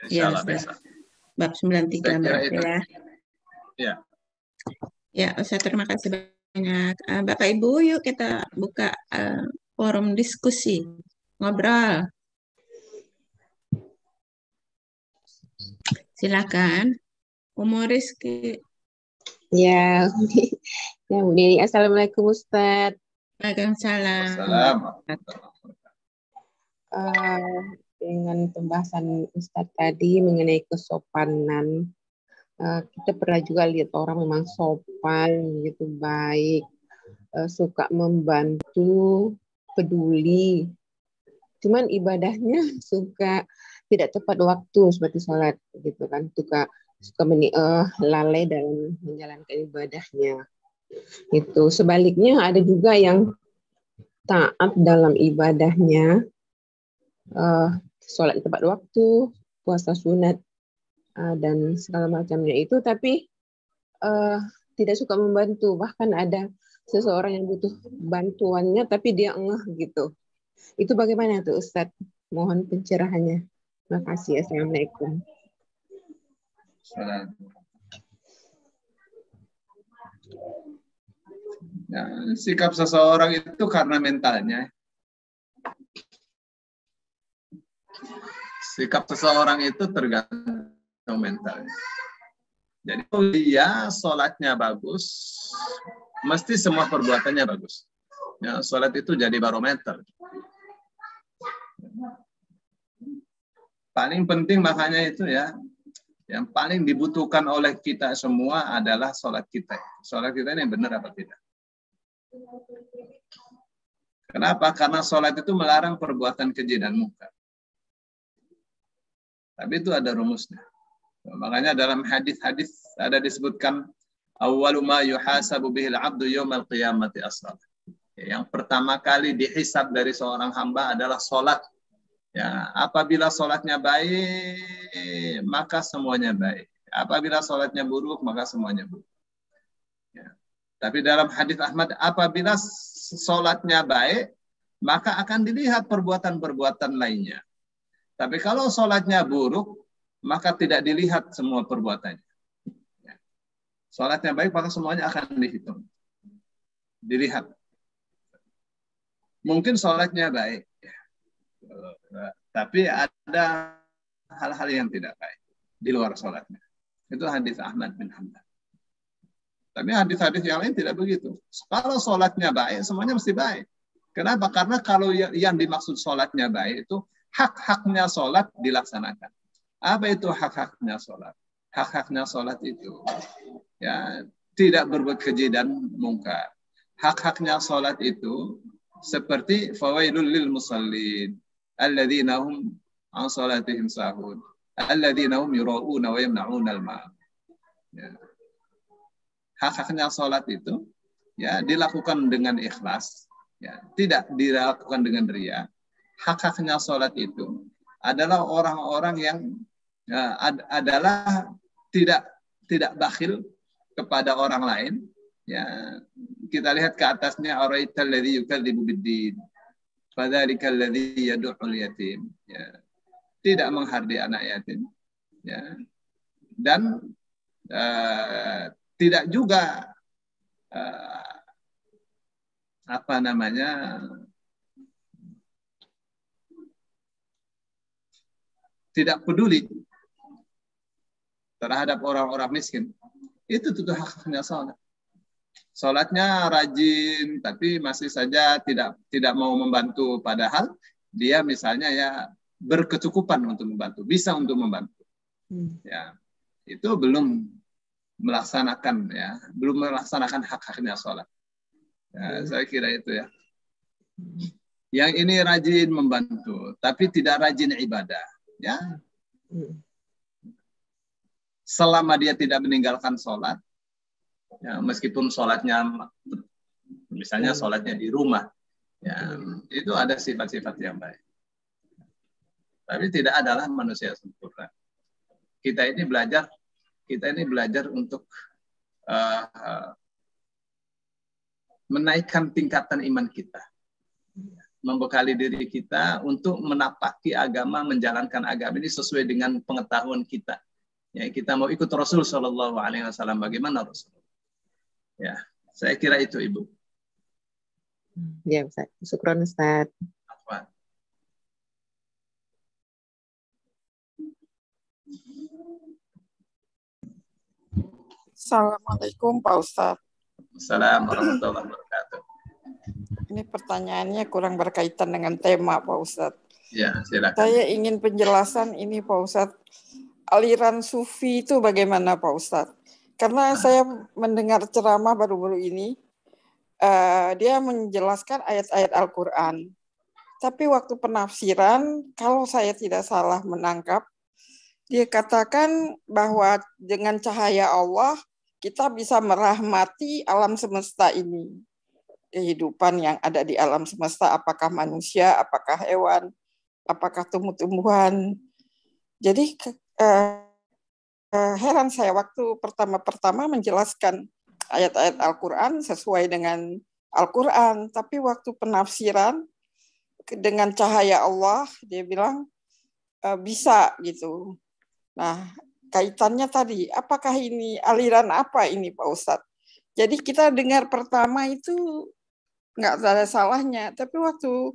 Insya Allah besok. Bab 93 berarti ya. Ya. Ya, Ustaz, terima kasih banyak. Bapak Ibu, yuk kita buka forum diskusi, ngobrol. Silakan. Umur Rizky. Ya, ya Bu Dini. Assalamualaikum Ustadz. Waalaikumsalam. Assalamualaikum. Dengan pembahasan Ustadz tadi mengenai kesopanan, kita pernah juga lihat orang memang sopan, gitu, baik, suka membantu, peduli. Cuman ibadahnya suka tidak tepat waktu seperti sholat, gitu kan, suka lalai dalam menjalankan ibadahnya. Itu sebaliknya ada juga yang taat dalam ibadahnya, sholat tepat waktu, puasa sunat, dan segala macamnya itu, tapi tidak suka membantu. Bahkan ada seseorang yang butuh bantuannya, tapi dia engeh gitu. Itu bagaimana tuh Ustadz? Mohon pencerahannya. Terima kasih. Assalamualaikum. Ya, sikap seseorang itu karena mentalnya. Sikap seseorang itu tergantung mentalnya. Jadi dia sholatnya bagus, mesti semua perbuatannya bagus. Ya, sholat itu jadi barometer. Paling penting makanya itu ya, yang paling dibutuhkan oleh kita semua adalah sholat kita. Sholat kita ini benar apa tidak? Kenapa? Karena sholat itu melarang perbuatan keji dan munkar. Tapi itu ada rumusnya. Makanya dalam hadis-hadis ada disebutkan awwalu ma yuhasabu bihil abdu yaumal qiyamati as-shalah. Yang pertama kali dihisab dari seorang hamba adalah sholat. Ya, apabila sholatnya baik, maka semuanya baik. Apabila sholatnya buruk, maka semuanya buruk. Ya. Tapi dalam hadis Ahmad, apabila sholatnya baik, maka akan dilihat perbuatan-perbuatan lainnya. Tapi kalau sholatnya buruk, maka tidak dilihat semua perbuatannya. Ya. Sholatnya baik, maka semuanya akan dihitung. Dilihat. Mungkin sholatnya baik. Tapi ada hal-hal yang tidak baik di luar sholatnya. Itu hadis Ahmad bin Hanbal. Tapi hadis-hadis yang lain tidak begitu. Kalau sholatnya baik, semuanya mesti baik. Kenapa? Karena kalau yang dimaksud sholatnya baik itu hak-haknya sholat dilaksanakan. Apa itu hak-haknya sholat? Hak-haknya sholat itu ya tidak berbuat keji dan mungkar. Hak-haknya sholat itu seperti fawailul lil musallin alladzina hum an salatihim sahun alladzina hum yura'una wa yamna'una al-ma'am. Ya. Hak-haknya sholat itu ya dilakukan dengan ikhlas, ya, tidak dilakukan dengan riya. Hak-haknya sholat itu adalah orang-orang yang adalah tidak bakhil kepada orang lain. Ya, kita lihat ke atasnya araital ladzi yukadzibu biddin fadzalika alladzi yad'ul yatim. Ya, tidak menghargai anak yatim. Ya. Dan tidak juga tidak peduli terhadap orang-orang miskin. Itu haknya sholat. Sholatnya rajin, tapi masih saja tidak mau membantu. Padahal dia misalnya ya berkecukupan untuk membantu, bisa untuk membantu. Ya, itu belum melaksanakan hak-haknya sholat. Ya, saya kira itu ya. Yang ini rajin membantu, tapi tidak rajin ibadah. Ya. Selama dia tidak meninggalkan sholat, ya, meskipun sholatnya, misalnya sholatnya di rumah, ya, itu ada sifat-sifat yang baik. Tapi tidak adalah manusia sempurna. Kita ini belajar untuk menaikkan tingkatan iman kita, membekali diri kita untuk menapaki agama, menjalankan agama ini sesuai dengan pengetahuan kita. Ya, kita mau ikut Rasul Shallallahu Alaihi Wasallam, bagaimana Rasul? Ya, saya kira itu Ibu. Ya, Ustaz. Syukron Ustaz. Apa? Assalamualaikum Pak Ustadz. Assalamualaikum warahmatullahi wabarakatuh. Ini pertanyaannya kurang berkaitan dengan tema Pak Ustadz. Ya, silakan. Saya ingin penjelasan ini Pak Ustadz. Aliran sufi itu bagaimana Pak Ustadz? Karena saya mendengar ceramah baru-baru ini, dia menjelaskan ayat-ayat Al-Quran. Tapi waktu penafsiran, kalau saya tidak salah menangkap, dia katakan bahwa dengan cahaya Allah, kita bisa merahmati alam semesta ini. Kehidupan yang ada di alam semesta, apakah manusia, apakah hewan, apakah tumbuh-tumbuhan. Jadi heran saya waktu pertama-pertama menjelaskan ayat-ayat Al-Quran sesuai dengan Al-Quran. Tapi waktu penafsiran dengan cahaya Allah, dia bilang bisa gitu. Nah, kaitannya tadi, apakah ini aliran apa ini Pak Ustadz? Jadi kita dengar pertama itu nggak ada salahnya, tapi waktu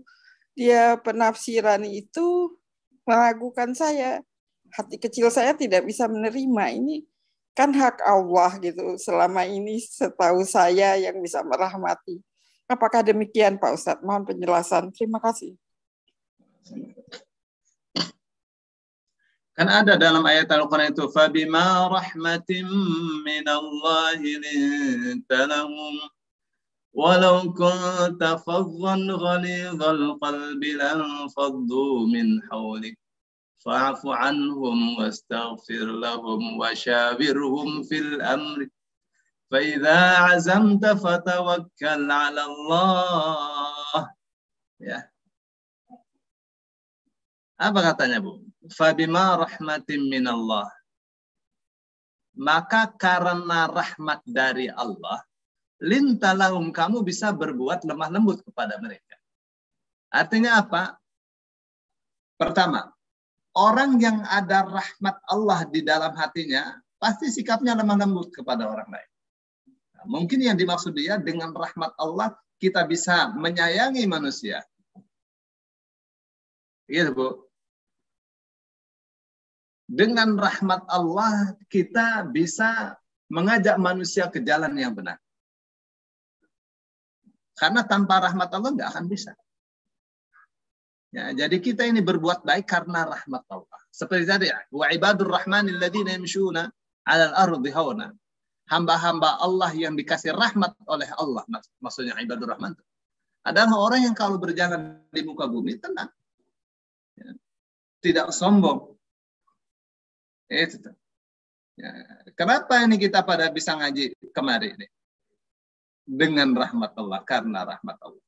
dia penafsiran itu meragukan saya. Hati kecil saya tidak bisa menerima, ini kan hak Allah gitu. Selama ini setahu saya yang bisa merahmati. Apakah demikian Pak Ustadz? Mohon penjelasan. Terima kasih. Kan ada dalam ayat Al-Quran itu, فَبِمَا رَحْمَةٍ مِّنَ اللَّهِ لِنْتَ لَهُمْ وَلَوْ كُنْتَ فَظًّا غَلِيظَ الْقَلْبِ لَانفَضُّوا مِنْ حَوْلِكَ فَاعْفُ عَنْهُمْ وَاسْتَغْفِرْ لَهُمْ وَشَاوِرْهُمْ فِي الْأَمْرِ فَإِذَا عَزَمْتَ فَتَوَكَّلْ عَلَى اللَّهِ. Ya. Apa katanya, Bu? Fabima rahmatin minallah. Maka karena rahmat dari Allah, lintalahum, kamu bisa berbuat lemah lembut kepada mereka. Artinya apa? Pertama, orang yang ada rahmat Allah di dalam hatinya, pasti sikapnya lemah lembut kepada orang lain. Nah, mungkin yang dimaksud dia dengan rahmat Allah, kita bisa menyayangi manusia. Gitu, Bu. Dengan rahmat Allah, kita bisa mengajak manusia ke jalan yang benar. Karena tanpa rahmat Allah nggak akan bisa. Ya, jadi kita ini berbuat baik karena rahmat Allah. Seperti tadi, wa ibadur rahmanil ladzina yamshuna 'alal ardi hauna. Hamba-hamba Allah yang dikasih rahmat oleh Allah, maksudnya ibadur rahman, adalah orang yang kalau berjalan di muka bumi tenang. Ya, tidak sombong. Itu. Ya, kenapa ini kita pada bisa ngaji kemari ini? Dengan rahmat Allah, karena rahmat Allah.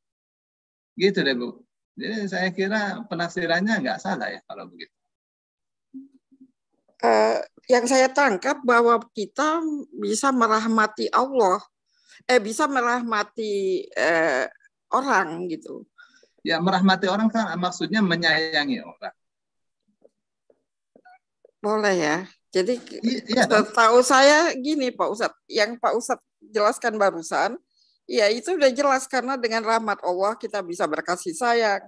Gitu deh, Bu. Jadi saya kira penafsirannya nggak salah ya kalau begitu. Yang saya tangkap bahwa kita bisa merahmati Allah, bisa merahmati orang gitu. Ya, merahmati orang kan maksudnya menyayangi orang. Boleh ya. Jadi iya, setahu saya gini Pak Ustadz, yang Pak Ustadz jelaskan barusan, ya itu udah jelas karena dengan rahmat Allah kita bisa berkasih sayang,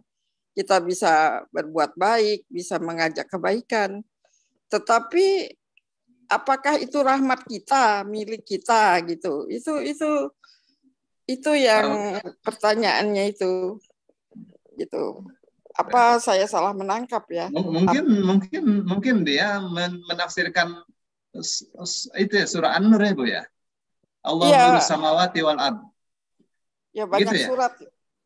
kita bisa berbuat baik, bisa mengajak kebaikan. Tetapi apakah itu rahmat kita, milik kita gitu? Itu yang pertanyaannya itu gitu. Apa saya salah menangkap ya? Mungkin dia menafsirkan itu ya, surah An-Nur ya, Bu ya. Allah nurus samawati wal ard. Ya banyak gitu ya? Surat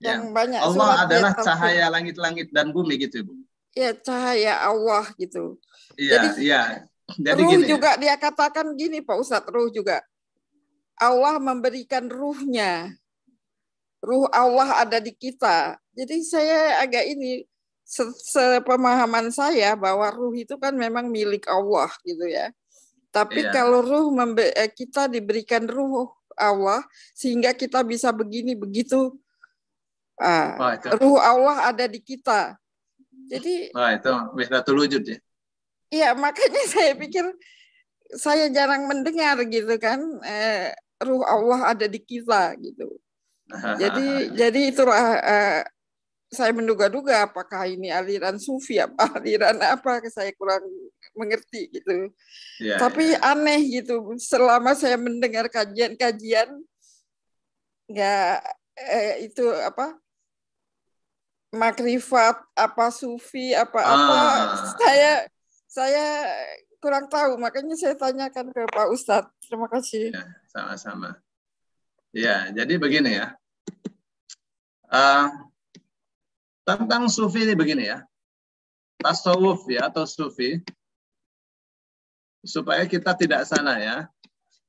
yang banyak Allah surat adalah cahaya langit-langit dan bumi gitu, Bu. Ya, cahaya Allah gitu. Iya, iya. Jadi ruh gini, juga dia katakan gini Pak Ustadz, ruh juga. Allah memberikan ruhnya. Ruh Allah ada di kita. Jadi saya agak ini, sepemahaman saya bahwa ruh itu kan memang milik Allah gitu ya. Tapi kalau ruh kita diberikan ruh Allah sehingga kita bisa begini begitu. Ruh Allah ada di kita. Jadi itu wahdatul wujud ya. Iya, makanya saya pikir saya jarang mendengar gitu kan, ruh Allah ada di kita gitu. Jadi itulah saya menduga-duga apakah ini aliran sufi apa aliran apa, saya kurang mengerti gitu. Ya, Tapi ya. aneh gitu, selama saya mendengar kajian-kajian nggak itu apa makrifat apa sufi apa-apa, saya kurang tahu, makanya saya tanyakan ke Pak Ustadz. Terima kasih. Ya, sama-sama. Ya, jadi begini ya. Tentang sufi ini begini ya. Tasawuf ya atau sufi, supaya kita tidak salah ya.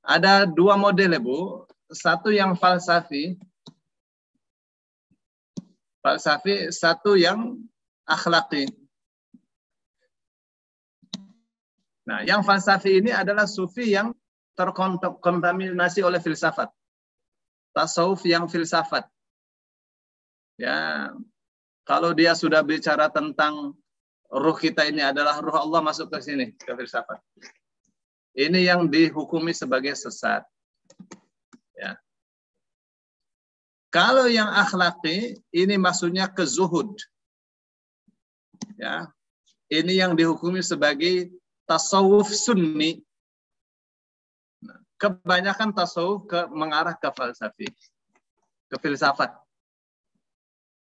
Ada dua model ya Bu. Satu yang falsafi, satu yang akhlaki. Nah, yang falsafi ini adalah sufi yang terkontaminasi oleh filsafat. Tasawuf yang filsafat. Ya, kalau dia sudah bicara tentang ruh kita ini adalah ruh Allah, masuk ke sini, ke filsafat. Ini yang dihukumi sebagai sesat. Ya. Kalau yang akhlaki, ini maksudnya ke zuhud. Ya. Ini yang dihukumi sebagai tasawuf sunni. Kebanyakan tasawuf mengarah ke falsafi, ke filsafat.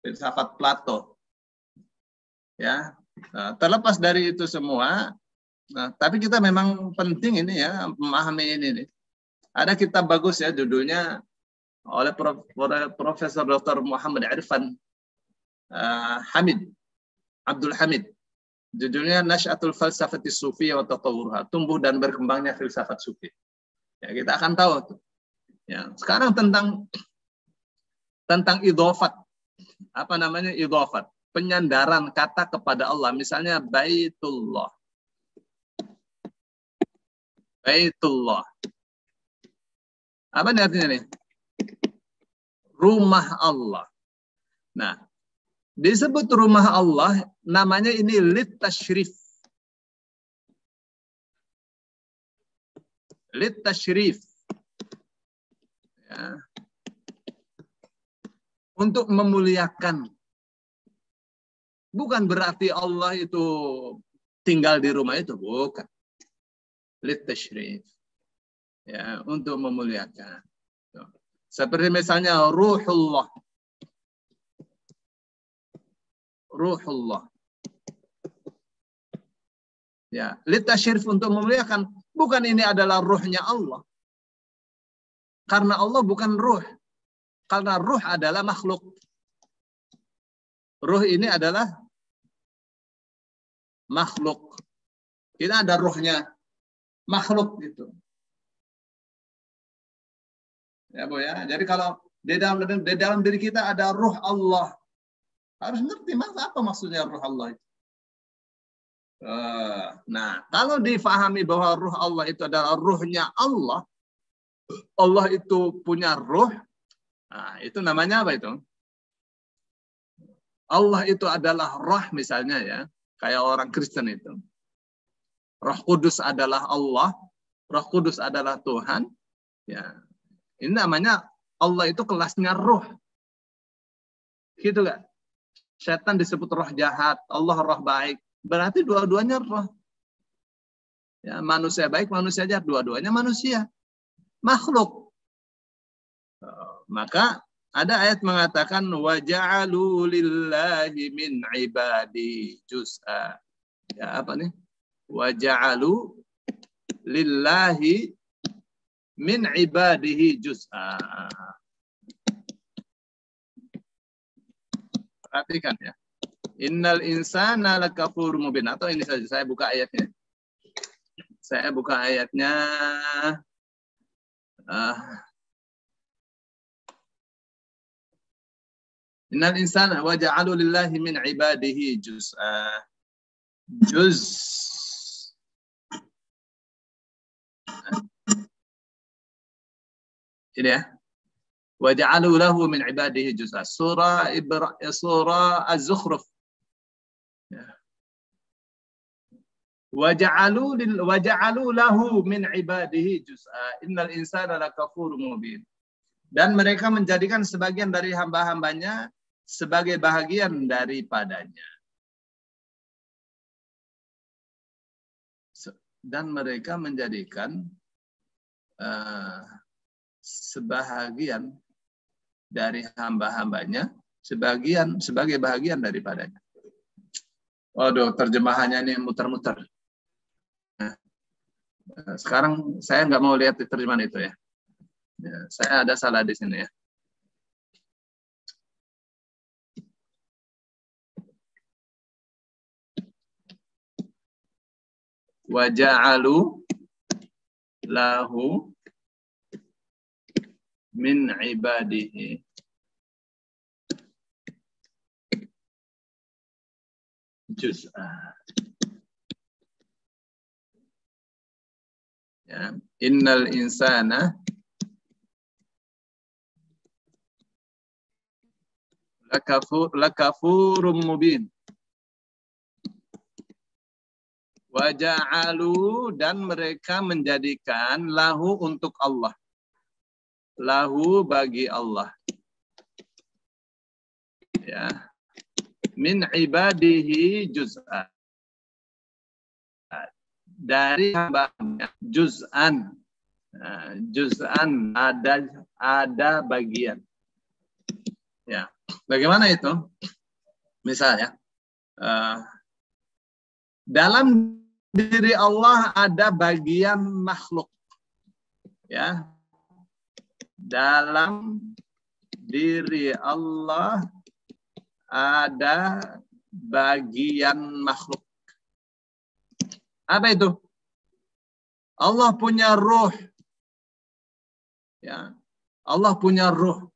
Filsafat Plato. Ya. Nah, terlepas dari itu semua, tapi kita memang penting ini ya, memahami ini nih. Ada kitab bagus ya, judulnya oleh Profesor Dr. Muhammad Irfan Hamid, Abdul Hamid. Judulnya Nash'atul Falsafati Sufiyah wa Tatawwurha, tumbuh dan berkembangnya filsafat sufi. Ya, kita akan tahu tuh. Ya, sekarang tentang idhofat. Apa namanya idhofat? Penyandaran kata kepada Allah. Misalnya Baitullah. Baitullah. Apa artinya nih? Rumah Allah. Nah, disebut rumah Allah, namanya ini lit tashrif. Lit tashrif. Ya. Untuk memuliakan. Bukan berarti Allah itu tinggal di rumah itu, bukan. Lit tashrif. Ya, untuk memuliakan. Seperti misalnya Ruhullah. Ruhullah. Ya, lit tashrif untuk memuliakan. Bukan ini adalah ruhnya Allah. Karena Allah bukan ruh. Karena ruh adalah makhluk. Ruh ini adalah makhluk. Kita ada ruhnya. Makhluk itu. Ya Bu ya. Jadi kalau di dalam diri kita ada ruh Allah. Harus ngerti apa maksudnya ruh Allah itu. Nah, kalau difahami bahwa ruh Allah itu adalah ruhnya Allah. Allah itu punya ruh. Nah, itu namanya apa itu? Allah itu adalah roh misalnya ya. Kayak orang Kristen itu. Roh Kudus adalah Allah. Roh Kudus adalah Tuhan. Ya. Ini namanya Allah itu kelasnya roh. Gitu gak? Setan disebut roh jahat. Allah roh baik. Berarti dua-duanya roh. Ya, manusia baik, manusia jahat. Dua-duanya manusia. Makhluk. Maka ada ayat mengatakan wa ja'alu lillahi min ibadi juz'a. Ya apa nih? Wa ja'alu lillahi min ibadihi juz'a. Perhatikan ya. Innal insana lakafur mubin. Atau ini saja saya buka ayatnya. Saya buka ayatnya. Innal insana wa ja'alu lillahi min ibadihi juz'a. Juz. Ini ya. Wa ja'alu lahu min ibadihi juz'a. Surah Az-Zukhruf. Wa ja'alu lahu min ibadihi juz'a. Innal insana lakafurun mubin. Dan mereka menjadikan sebagian dari hamba-hambanya sebagai bahagian daripadanya. Dan mereka menjadikan sebahagian dari hamba-hambanya sebagai bahagian daripadanya. Waduh, terjemahannya ini muter-muter. Nah, sekarang saya nggak mau lihat terjemahan itu ya. Saya ada salah di sini ya. Wa ja'alu lahu min ibadihi juz'a. Ya, innal insana lakafurum mubin. Wa ja'alu, dan mereka menjadikan lahu untuk Allah. Lahu bagi Allah. Ya. Min ibadihi juz'an. Dari hambanya juz'an. Juz'an ada bagian. Ya. Bagaimana itu? Misalnya dalam diri Allah ada bagian makhluk. Ya. Dalam diri Allah ada bagian makhluk. Apa itu? Allah punya ruh. Ya. Allah punya ruh.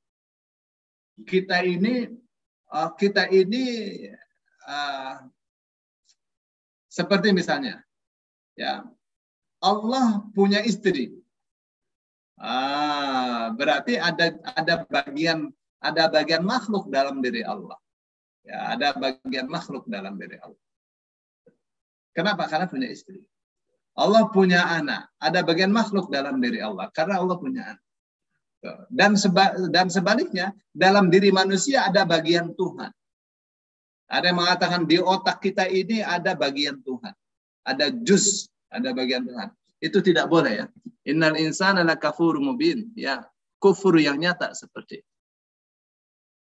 Kita ini seperti misalnya, ya, Allah punya istri. Berarti ada bagian makhluk dalam diri Allah. Ya, ada bagian makhluk dalam diri Allah. Kenapa? Karena punya istri. Allah punya anak. Ada bagian makhluk dalam diri Allah. Karena Allah punya anak. Dan sebaliknya, dalam diri manusia ada bagian Tuhan. Ada yang mengatakan di otak kita ini ada bagian Tuhan. Ada juz, ada bagian Tuhan. Itu tidak boleh ya. Innal insana lakafur mubin. Ya, kufur yang nyata seperti itu.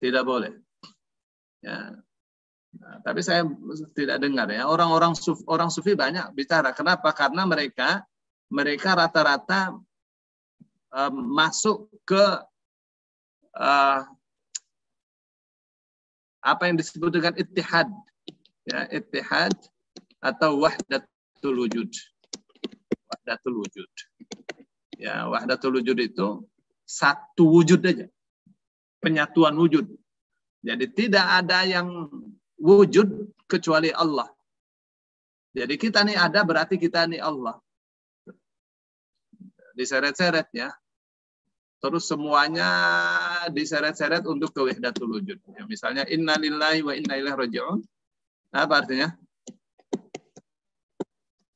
Tidak boleh. Ya. Nah, tapi saya tidak dengar ya. Orang sufi banyak bicara. Kenapa? Karena mereka rata-rata masuk ke apa yang disebut dengan ittihad, ya, ittihad atau wahdatul wujud. Wahdatul wujud. Ya, wahdatul wujud itu satu wujud aja. Penyatuan wujud. Jadi tidak ada yang wujud kecuali Allah. Jadi kita nih ada, berarti kita nih Allah. Diseret-seret ya. Terus semuanya diseret-seret untuk ke wahdatul wujud. Ya, misalnya inna lillahi wa inna ilaihi raji'un. Apa artinya?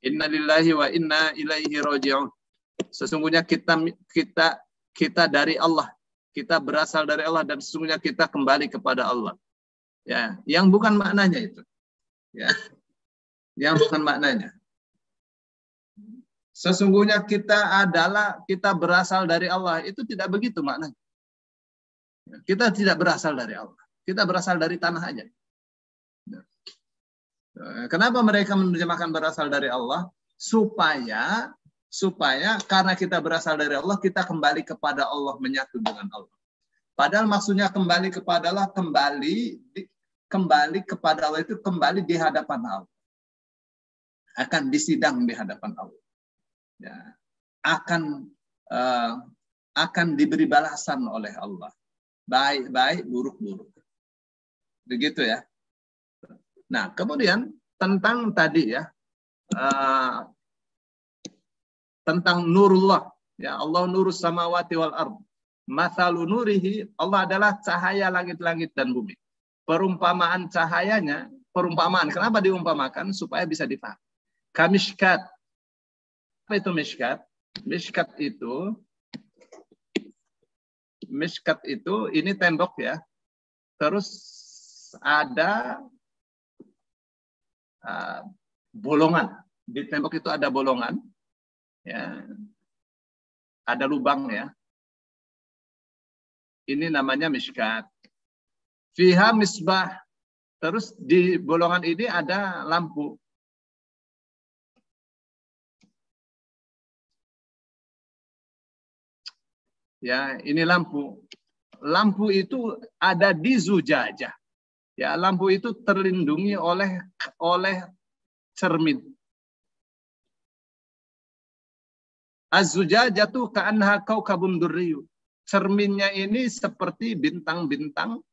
Inna lillahi wa inna ilaihi raji'un. Sesungguhnya kita dari Allah. Kita berasal dari Allah dan sesungguhnya kita kembali kepada Allah. Ya, yang bukan maknanya itu. Ya. Yang bukan maknanya. Sesungguhnya kita berasal dari Allah. Itu tidak begitu maknanya. Kita tidak berasal dari Allah. Kita berasal dari tanah aja. Kenapa mereka menerjemahkan berasal dari Allah? Supaya karena kita berasal dari Allah, kita kembali kepada Allah, menyatu dengan Allah. Padahal maksudnya kembali kepada Allah, kembali kepada Allah itu kembali di hadapan Allah. Akan disidang di hadapan Allah. Ya, akan diberi balasan oleh Allah, baik, buruk. Begitu ya. Nah, kemudian tentang tadi ya, tentang nurullah, ya, Allah nurus samawati wal ard. Mathalu nurihi, Allah adalah cahaya langit-langit dan bumi. Perumpamaan cahayanya, kenapa diumpamakan? Supaya bisa dipahami. Kamishkat. Apa itu mishkat? Mishkat itu ini tembok ya. terus ada bolongan. Di tembok itu ada bolongan, ya, ada lubang ya. Ini namanya mishkat. Fiha misbah. Terus di bolongan ini ada lampu. Ya, ini lampu. Lampu itu ada di zujajah. Ya, lampu itu terlindungi oleh cermin. Az-zujajatu ka'annaha kaukabun durriyu. Cerminnya ini seperti bintang-bintang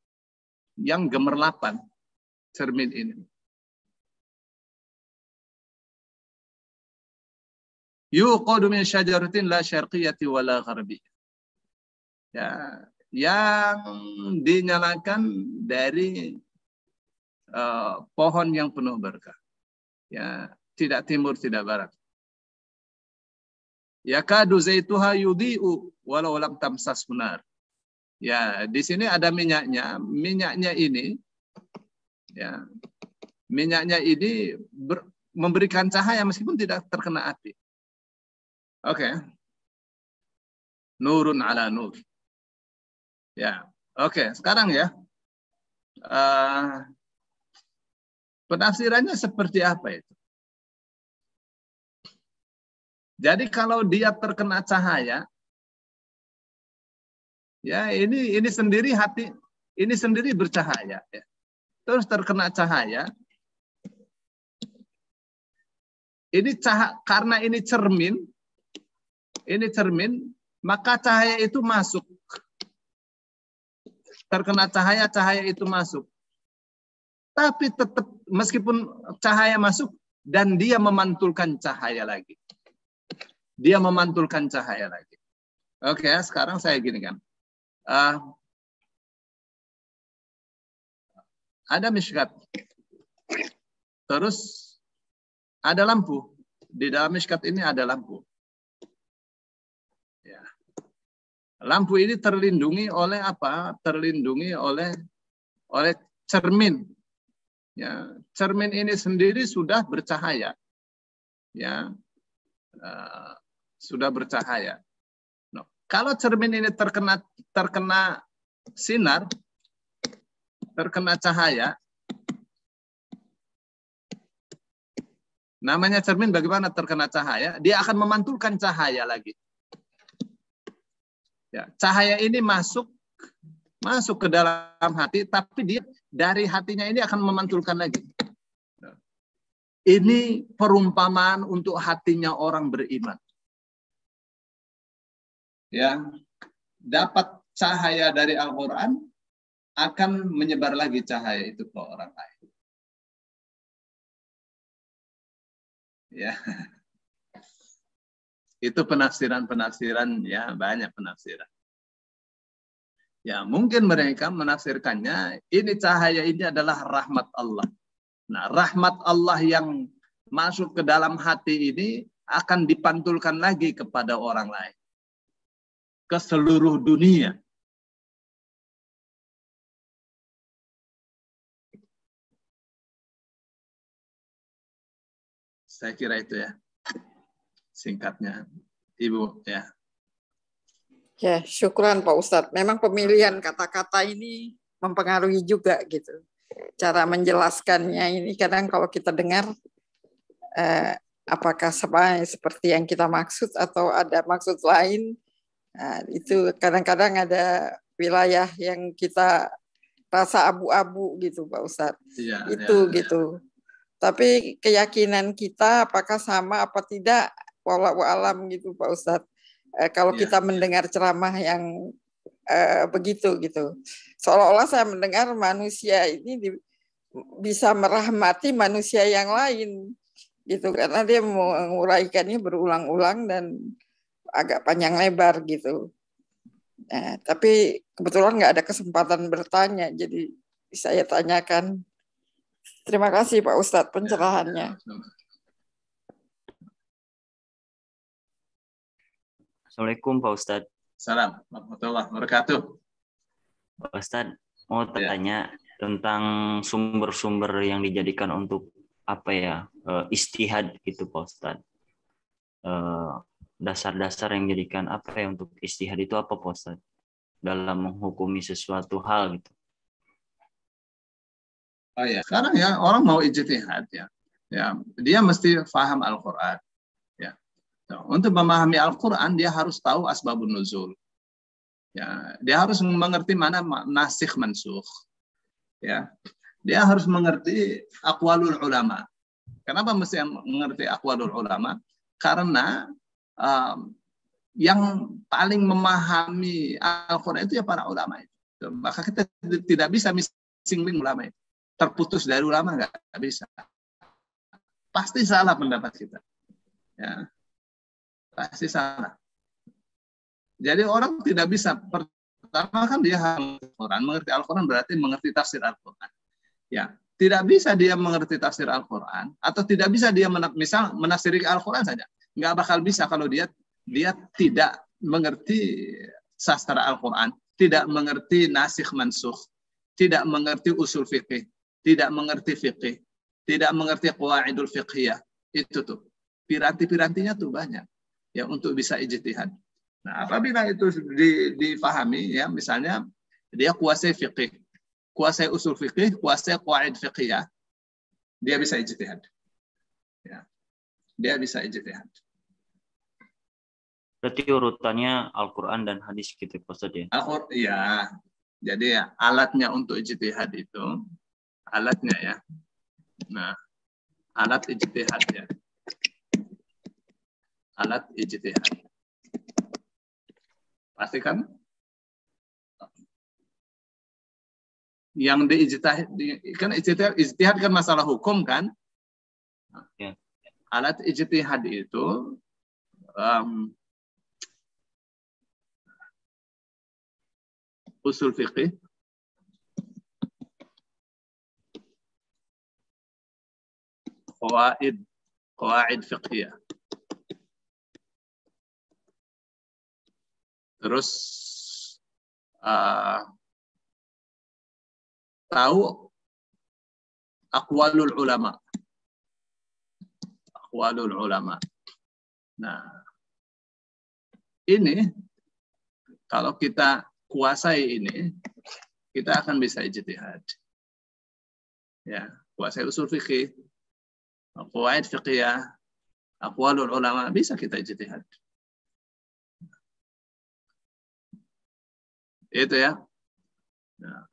yang gemerlapan. Cermin ini. Yuqadu min syajaratin la syarqiyati wala gharbiyah. Ya, yang dinyalakan dari pohon yang penuh berkah. Ya, tidak timur, tidak barat. Yakadu zaituha yudhi'u walau lam tamsas benar. Ya, di sini ada minyaknya. Minyaknya ini, ya, minyaknya ini memberikan cahaya meskipun tidak terkena api. Oke. Nurun ala nur. Ya, oke. Sekarang ya, penafsirannya seperti apa itu? Jadi kalau dia terkena cahaya, ya ini sendiri hati, ini sendiri bercahaya. Ya. Terus terkena cahaya, ini karena ini cermin, maka cahaya itu masuk. Terkena cahaya, cahaya itu masuk. Tapi tetap meskipun cahaya masuk dan dia memantulkan cahaya lagi. Dia memantulkan cahaya lagi. Oke, sekarang saya gini kan. Ada mishkat. Terus ada lampu. Di dalam mishkat ini ada lampu. Ya. Lampu ini terlindungi oleh apa? Terlindungi oleh cermin. Ya, cermin ini sendiri sudah bercahaya. Ya. Sudah bercahaya. No. Kalau cermin ini terkena sinar, terkena cahaya, namanya cermin bagaimana terkena cahaya? Dia akan memantulkan cahaya lagi. Ya, cahaya ini masuk ke dalam hati, tapi dia dari hatinya ini akan memantulkan lagi. Ini perumpamaan untuk hatinya orang beriman. Ya, dapat cahaya dari Al-Quran, akan menyebar lagi cahaya itu ke orang lain. Ya, itu penafsiran ya, banyak penafsiran. Ya, mungkin mereka menafsirkannya ini cahaya ini adalah rahmat Allah. Nah, rahmat Allah yang masuk ke dalam hati ini akan dipantulkan lagi kepada orang lain. Ke seluruh dunia. Saya kira itu ya. Singkatnya. Ibu ya. Ya, syukran Pak Ustadz. Memang pemilihan kata-kata ini mempengaruhi juga gitu. Cara menjelaskannya ini kadang kalau kita dengar apakah seperti yang kita maksud atau ada maksud lain. Nah, itu kadang-kadang ada wilayah yang kita rasa abu-abu gitu Pak Ustadz. Ya, itu ya, gitu. Tapi keyakinan kita apakah sama apa tidak, wallahu alam gitu Pak Ustadz. Kalau kita mendengar ceramah yang begitu gitu, seolah-olah saya mendengar manusia ini bisa merahmati manusia yang lain gitu, karena dia menguraikannya berulang-ulang dan agak panjang lebar gitu. Nah, tapi kebetulan nggak ada kesempatan bertanya, jadi saya tanyakan. Terima kasih Pak Ustadz pencerahannya. Assalamualaikum Pak Ustadz. Salam warahmatullahi wabarakatuh. Pak Ustadz, mau tanya tentang sumber-sumber yang dijadikan untuk istihad gitu Pak Ustadz. Dasar-dasar yang dijadikan untuk istihad itu apa Pak Ustadz? Dalam menghukumi sesuatu hal gitu. Oh ya, sekarang ya orang mau ijtihad ya, dia mesti paham Al-Quran. Ya, untuk memahami Al-Quran dia harus tahu asbabun nuzul. Ya, dia harus mengerti mana nasikh mansukh. Ya, dia harus mengerti aqwalul ulama. Kenapa mesti mengerti aqwalul ulama? Karena yang paling memahami Al-Quran itu ya para ulama itu. Maka kita tidak bisa missing ulama itu. Terputus dari ulama nggak bisa. Pasti salah pendapat kita. Ya, pasti salah. Jadi orang tidak bisa, pertama kan dia harus mengerti Al-Quran berarti mengerti tafsir Al-Quran. Ya, tidak bisa dia mengerti tafsir Al-Quran atau tidak bisa dia misal menafsiri Al-Quran saja. Nggak bakal bisa kalau dia tidak mengerti sastra Al-Quran, tidak mengerti nasikh mansukh, tidak mengerti usul fikih, tidak mengerti fikih, tidak mengerti qawaidul fiqhiyah. Itu tuh piranti-pirantinya tuh banyak ya untuk bisa ijtihad. Nah, apabila itu difahami ya, misalnya dia kuasai fikih, kuasai usul fikih, kuasai qawaid fiqhiyah, dia bisa ijtihad. Ya. Dia bisa ijtihad. Berarti urutannya Al-Quran dan hadis gitu Ustaz ya? Ya. Jadi ya, alatnya untuk ijtihad itu, alatnya ya. Nah, alat ijtihad ya. Alat ijtihad. Pastikan yang diijtihad kan ijtihad kan masalah hukum kan? Ya. Alat ijtihad itu usul fiqih, qawaid fiqhiyah. Terus tahu aqwalul ulama. Aqwalul ulama. Nah, ini kalau kita kuasai ini, kita akan bisa ijtihad. Ya, kuasai usul fikih, qawaid fiqhiyah, aqwalul ulama, bisa kita ijtihad. Itu ya. Nah.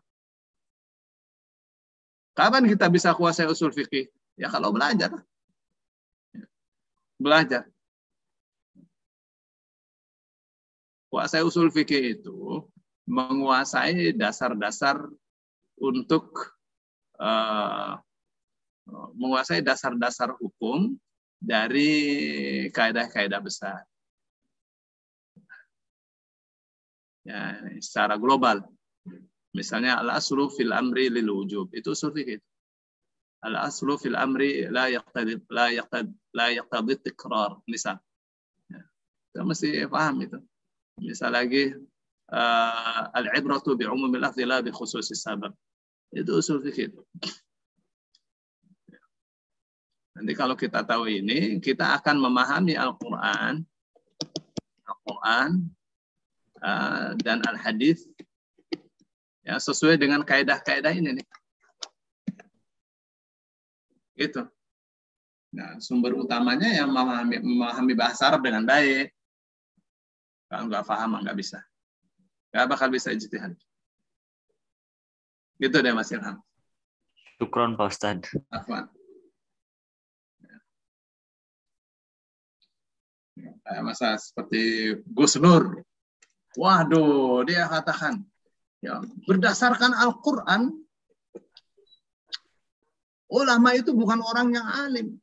Kapan kita bisa kuasai usul fikih? Ya kalau belajar. Belajar. Kuasai usul fikih itu menguasai dasar-dasar untuk menguasai dasar-dasar hukum dari kaidah-kaidah besar. Ya, secara global. Misalnya al-aslu fil amri lil wujub, itu usul fikih. Al-aslu fil amri la yaqtadi tikrar, misal. Ya, kita mesti paham itu. Misal lagi al-ibratu bi umumil lafzi la bi khususis sabab. Itu usul fikih. Nanti kalau kita tahu ini, kita akan memahami Al-Quran dan al-hadis ya, sesuai dengan kaidah-kaidah ini nih. Gitu. Nah, sumber utamanya yang memahami bahasa Arab dengan baik. Kalau nggak paham, nggak bisa. Nggak bakal bisa ijtihad. Gitu deh Mas Ilham. Syukron Pak Ustadz. Afwan. Kayak masa seperti Gus Nur. Waduh, dia katakan, ya, berdasarkan Al-Quran, ulama itu bukan orang yang alim.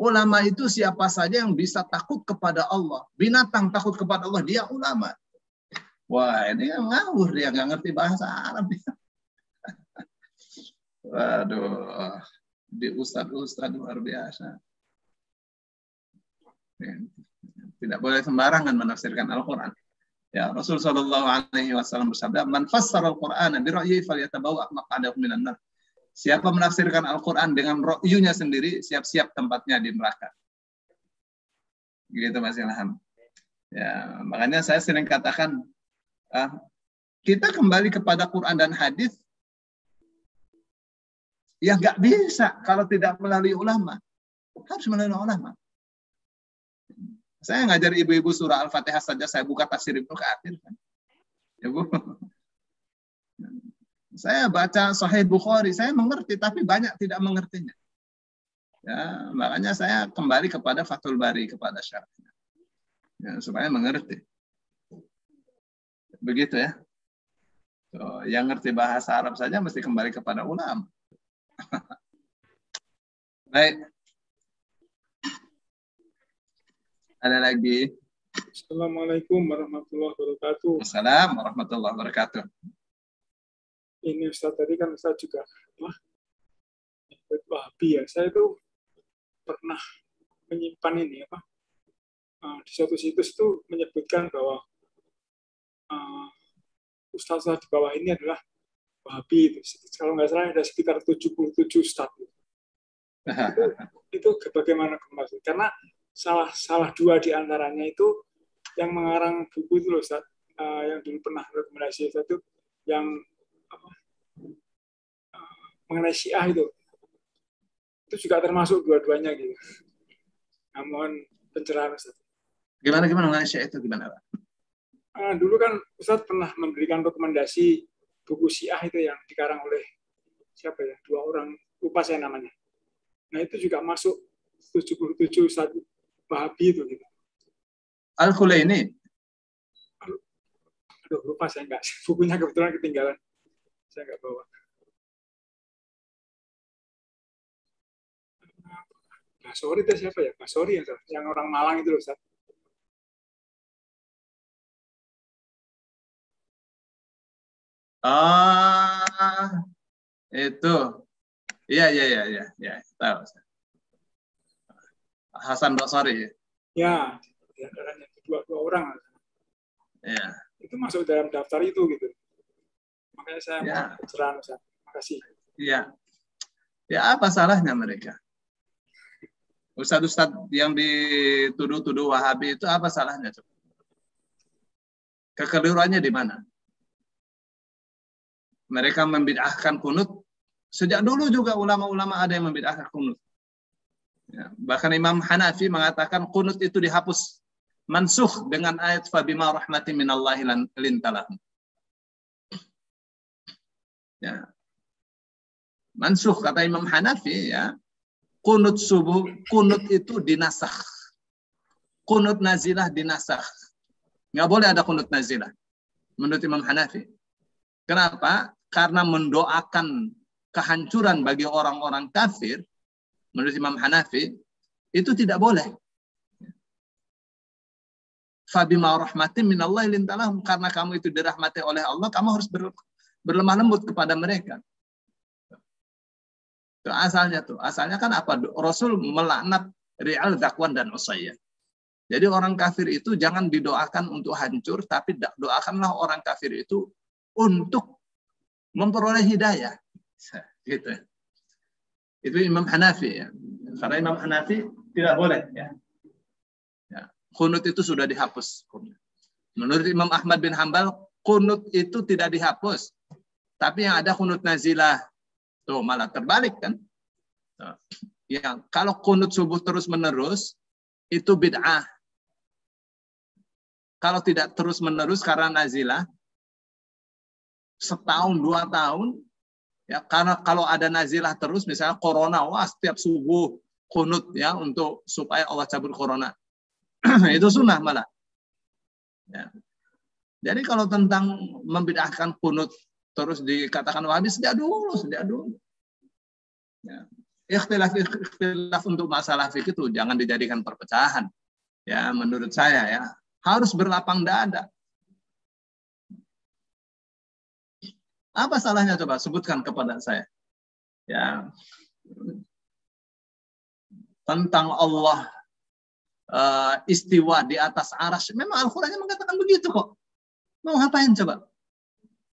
Ulama itu siapa saja yang bisa takut kepada Allah. Binatang takut kepada Allah, dia ulama. Wah, ini yang ngawur, dia nggak ngerti bahasa Arab. Waduh, di ustadz luar biasa. Tidak boleh sembarangan menafsirkan Al-Quran. Ya, Rasul sallallahu alaihi wasallam bersabda, "Man fassara al-Qur'ana bi ra'yihi falyatabawwa maq'adahu minan nar." Siapa menafsirkan Al-Qur'an dengan ra'yunya sendiri, siap-siap tempatnya di neraka. Gitu Mas Ilham. Ya, makanya saya sering katakan kita kembali kepada Quran dan hadis ya nggak bisa kalau tidak melalui ulama. Harus melalui ulama. Saya ngajar ibu-ibu surah Al-Fatihah saja saya buka tafsir Ibnu Katsir kan. Ya Bu. Saya baca Sahih Bukhari, saya mengerti tapi banyak tidak mengertinya. Ya, makanya saya kembali kepada Fathul Bari, kepada syarahnya. Ya, supaya mengerti. Begitu ya. So, yang ngerti bahasa Arab saja mesti kembali kepada ulama. Baik. Ada lagi? Assalamualaikum warahmatullahi wabarakatuh. Assalamualaikum warahmatullahi wabarakatuh. Ini Ustaz, tadi kan Ustaz juga Wahabi ya. Saya itu pernah menyimpan ini di suatu situs itu menyebutkan bahwa Ustaz di bawah ini adalah Wahabi. Kalau nggak salah ada sekitar 77 Ustaz. Itu bagaimana maksud? Karena salah dua di antaranya itu yang mengarang buku itu loh Ustaz, yang dulu pernah rekomendasi satu yang mengenai Syiah itu juga termasuk dua-duanya gitu. Namun pencerahan Ustaz. Gimana mengenai Syiah itu gimana Pak? Dulu kan Ustaz pernah memberikan rekomendasi buku Syiah itu yang dikarang oleh siapa ya? 2 orang, lupa saya namanya. Nah itu juga masuk 77 Ustaz Wahabi itu gitu. Al-Khulaini. Aduh, lupa saya enggak. Bukunya kebetulan ketinggalan. Saya enggak bawa. Basori itu siapa ya? Basori yang orang Malang itu loh, Ustaz. Itu. Iya, tahu. Hasan Basri. Ya, di antaranya dua orang. Ya. Itu masuk dalam daftar itu gitu. Makanya saya mau pencerahan, Ustaz. Makasih. Iya. Ya apa salahnya mereka? Ustadz-ustadz yang dituduh-tuduh Wahabi itu apa salahnya? Kekeliruannya di mana? Mereka membid'ahkan kunut. Sejak dulu juga ulama-ulama ada yang membid'ahkan kunut. Ya, bahkan Imam Hanafi mengatakan kunut itu dihapus. Mansukh dengan ayat fabima rahmati minallahi lintalahum. Ya. Mansukh kata Imam Hanafi ya. Kunut subuh, kunut itu dinasakh. Kunut nazilah dinasakh. Nggak boleh ada kunut nazilah. Menurut Imam Hanafi. Kenapa? Karena mendoakan kehancuran bagi orang-orang kafir, menurut Imam Hanafi, itu tidak boleh. Fabima rahmatin minallahi lintalahum. Karena kamu itu dirahmati oleh Allah, kamu harus berlemah lembut kepada mereka. Itu asalnya tuh. Asalnya kan apa? Rasul melaknat Ri'al, Zakwan, dan Usayyah. Jadi orang kafir itu jangan didoakan untuk hancur, tapi doakanlah orang kafir itu untuk memperoleh hidayah. Gitu. Itu Imam Hanafi ya. Karena Imam Hanafi tidak boleh ya. Kunut itu sudah dihapus. Menurut Imam Ahmad bin Hanbal, kunut itu tidak dihapus. Tapi yang ada kunut nazilah. Tuh malah terbalik kan. Ya, kalau kunut subuh terus-menerus, itu bid'ah. Kalau tidak terus-menerus karena nazilah, setahun, 2 tahun, ya karena kalau ada nazilah terus, misalnya corona, wah setiap subuh kunut ya untuk supaya Allah cabut corona. Itu sunnah malah. Ya. Jadi kalau tentang membid'ahkan kunut terus dikatakan Wahabi sejak dulu. Ya. Ikhtilaf untuk masalah fikih itu jangan dijadikan perpecahan. Ya, menurut saya ya harus berlapang dada. Apa salahnya coba sebutkan kepada saya. Ya. Tentang Allah istiwa di atas arasy. Memang Al-Qur'annya mengatakan begitu kok. Mau ngapain coba?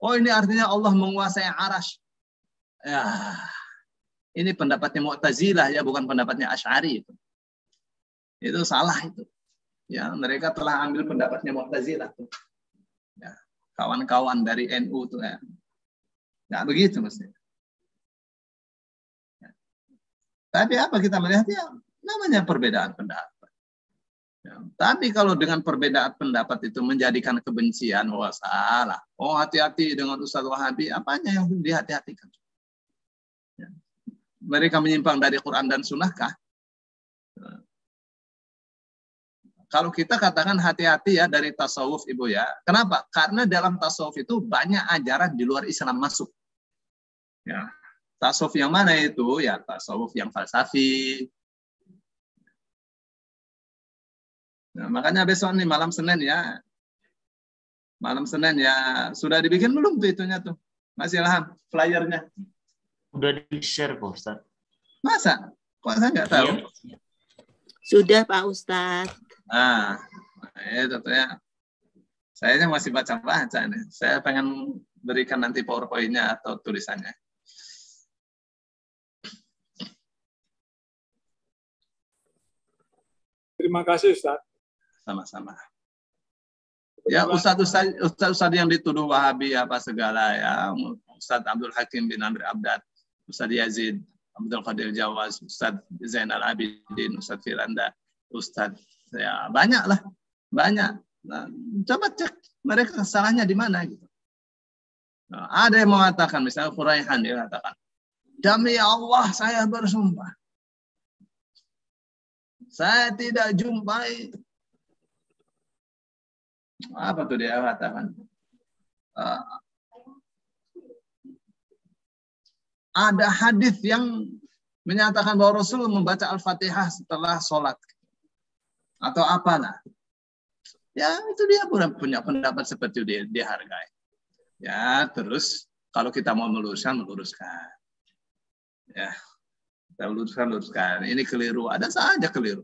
Oh, ini artinya Allah menguasai arasy. Ya, ini pendapatnya Mu'tazilah ya, bukan pendapatnya Asy'ari itu. Itu salah itu. Ya, mereka telah ambil pendapatnya Mu'tazilah tuh. Ya, kawan-kawan dari NU tuh ya. Nggak begitu mestinya. Ya. Tapi apa kita melihat ya, namanya perbedaan pendapat. Ya. Tapi kalau dengan perbedaan pendapat itu menjadikan kebencian, wah salah. Oh, hati-hati dengan Ustaz Wahabi, apanya yang dihati-hatikan? Ya. Mereka menyimpang dari Quran dan Sunnah-kah? Kalau kita katakan hati-hati ya dari tasawuf, Ibu ya. Kenapa? Karena dalam tasawuf itu banyak ajaran di luar Islam masuk. Ya. Tasawuf yang mana itu? Ya tasawuf yang falsafi. Nah, makanya besok nih malam Senin ya. Malam Senin ya. Sudah dibikin belum tuh itunya tuh? Masih Ilham, flyernya. Udah di-share Pak Ustadz. Masa? Kok saya nggak tahu? Iya. Sudah Pak Ustadz. Nah, itu tuh ya. Saya masih baca-baca nih. Saya pengen berikan nanti PowerPoint-nya atau tulisannya. Terima kasih Ustaz. Sama-sama. Ya, Ustaz yang dituduh Wahabi apa segala ya. Ustaz Abdul Hakim bin Amr Abdad, Ustaz Yazid, Abdul Qadir Jawaz, Ustaz Zainal Abidin, Ustaz Firanda, Ustaz ya banyak lah, banyak. Nah, coba cek mereka kesalahannya di mana gitu. Nah, ada yang mengatakan, misalnya Quraihan dia katakan, demi Allah saya bersumpah, saya tidak jumpai apa tuh dia katakan. Ada hadis yang menyatakan bahwa Rasul membaca Al-Fatihah setelah sholat. Atau apalah. Ya, itu dia punya pendapat seperti itu dia hargai. Ya, terus kalau kita mau meluruskan. Ya, kita luruskan. Ini keliru, ada saja keliru.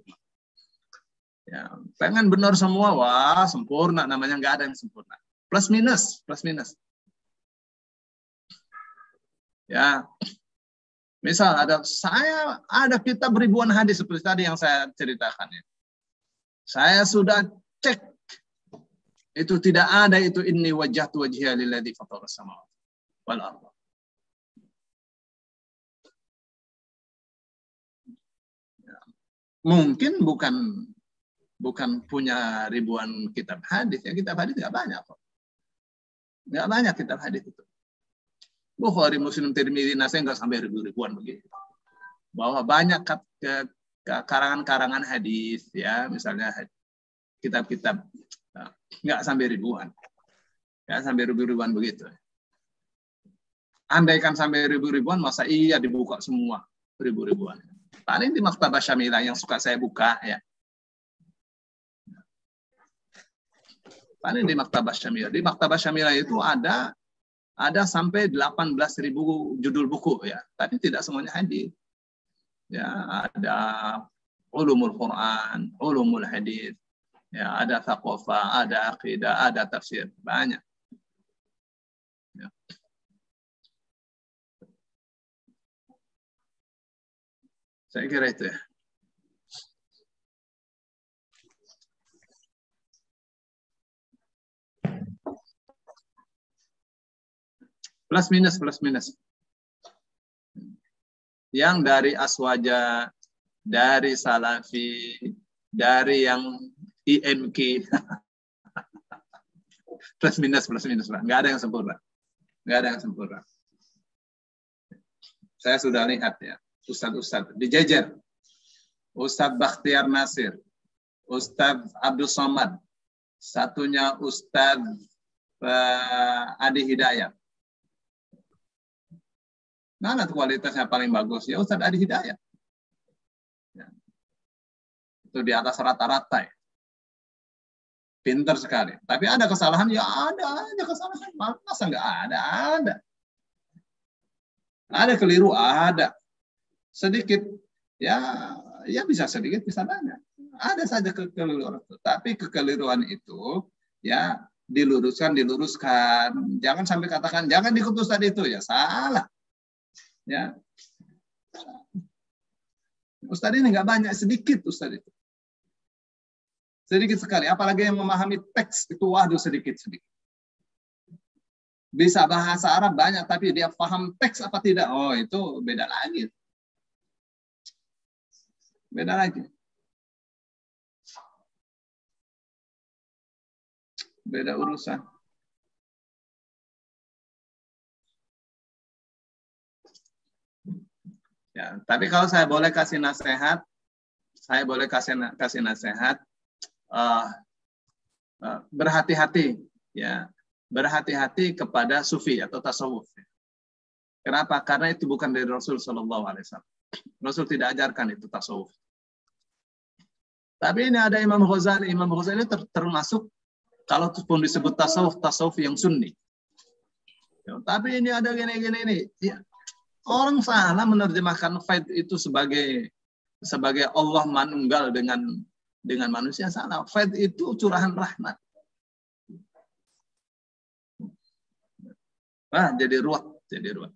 Ya, pengen benar semua, wah sempurna, namanya nggak ada yang sempurna. Plus minus. Ya, misal ada kitab ribuan hadis seperti tadi yang saya ceritakan ya. Saya sudah cek itu tidak ada itu inni wajjahtu wajhiya lilladzi fatara samawati wal ardh. Ya. Mungkin bukan punya ribuan kitab hadis ya, kitab hadis nggak banyak kok. Nggak banyak kitab hadis itu. Bukhari, Muslim, Tirmidzi, Nasai nggak sampai ribuan begitu. Bahwa banyak karangan-karangan hadis ya, misalnya kitab-kitab nggak sampai ribuan, begitu. Andaikan sampai ribuan, masa iya dibuka semua ribuan. Paling di Maktabah Syamilah yang suka saya buka ya. Paling di Maktabah Syamilah. Di Maktabah Syamilah itu ada sampai 18.000 judul buku ya, tapi tidak semuanya hadis. Ya, ada ulumul Quran, ulumul hadis, ya, ada thaqafah, ada aqidah, ada tafsir, banyak. Ya. Saya kira itu ya. Plus minus. Yang dari Aswaja, dari Salafi, dari yang IMK. plus minus. Nggak ada yang sempurna. Saya sudah lihat ya. Ustadz dijajar. Ustadz Bakhtiar Nasir. Ustadz Abdul Somad. Satunya Ustadz Adi Hidayat. Mana kualitasnya paling bagus? Ya Ustadz Adi Hidayat. Ya. Itu di atas rata-rata ya. Pinter sekali. Tapi ada kesalahan? Ya ada aja kesalahan. Masa nggak ada? Ada. Ada keliru? Ada. Sedikit. Ya bisa sedikit, bisa banyak. Ada saja kekeliruan itu. Tapi kekeliruan itu ya diluruskan. Jangan sampai katakan jangan ikut ustaz itu, ya salah. Ya. Ustaz ini nggak banyak, sedikit ustaz itu. Sedikit sekali, apalagi yang memahami teks itu waduh sedikit-sedikit. Bisa bahasa Arab banyak, tapi dia paham teks apa tidak? Oh, itu beda lagi. Beda lagi. Beda urusan. Ya, tapi kalau saya boleh kasih nasihat, berhati-hati, ya, berhati-hati kepada sufi atau tasawuf. Kenapa? Karena itu bukan dari Rasul Shallallahu Alaihi Wasallam. Rasul tidak ajarkan itu tasawuf. Tapi ini ada Imam Ghazali. Imam Ghazali termasuk kalau pun disebut tasawuf yang sunni. Ya, tapi ini ada gini-gini ini. Ya. Orang salah menerjemahkan faid itu sebagai Allah manunggal dengan manusia, salah. Faid itu curahan rahmat. Jadi ruwet.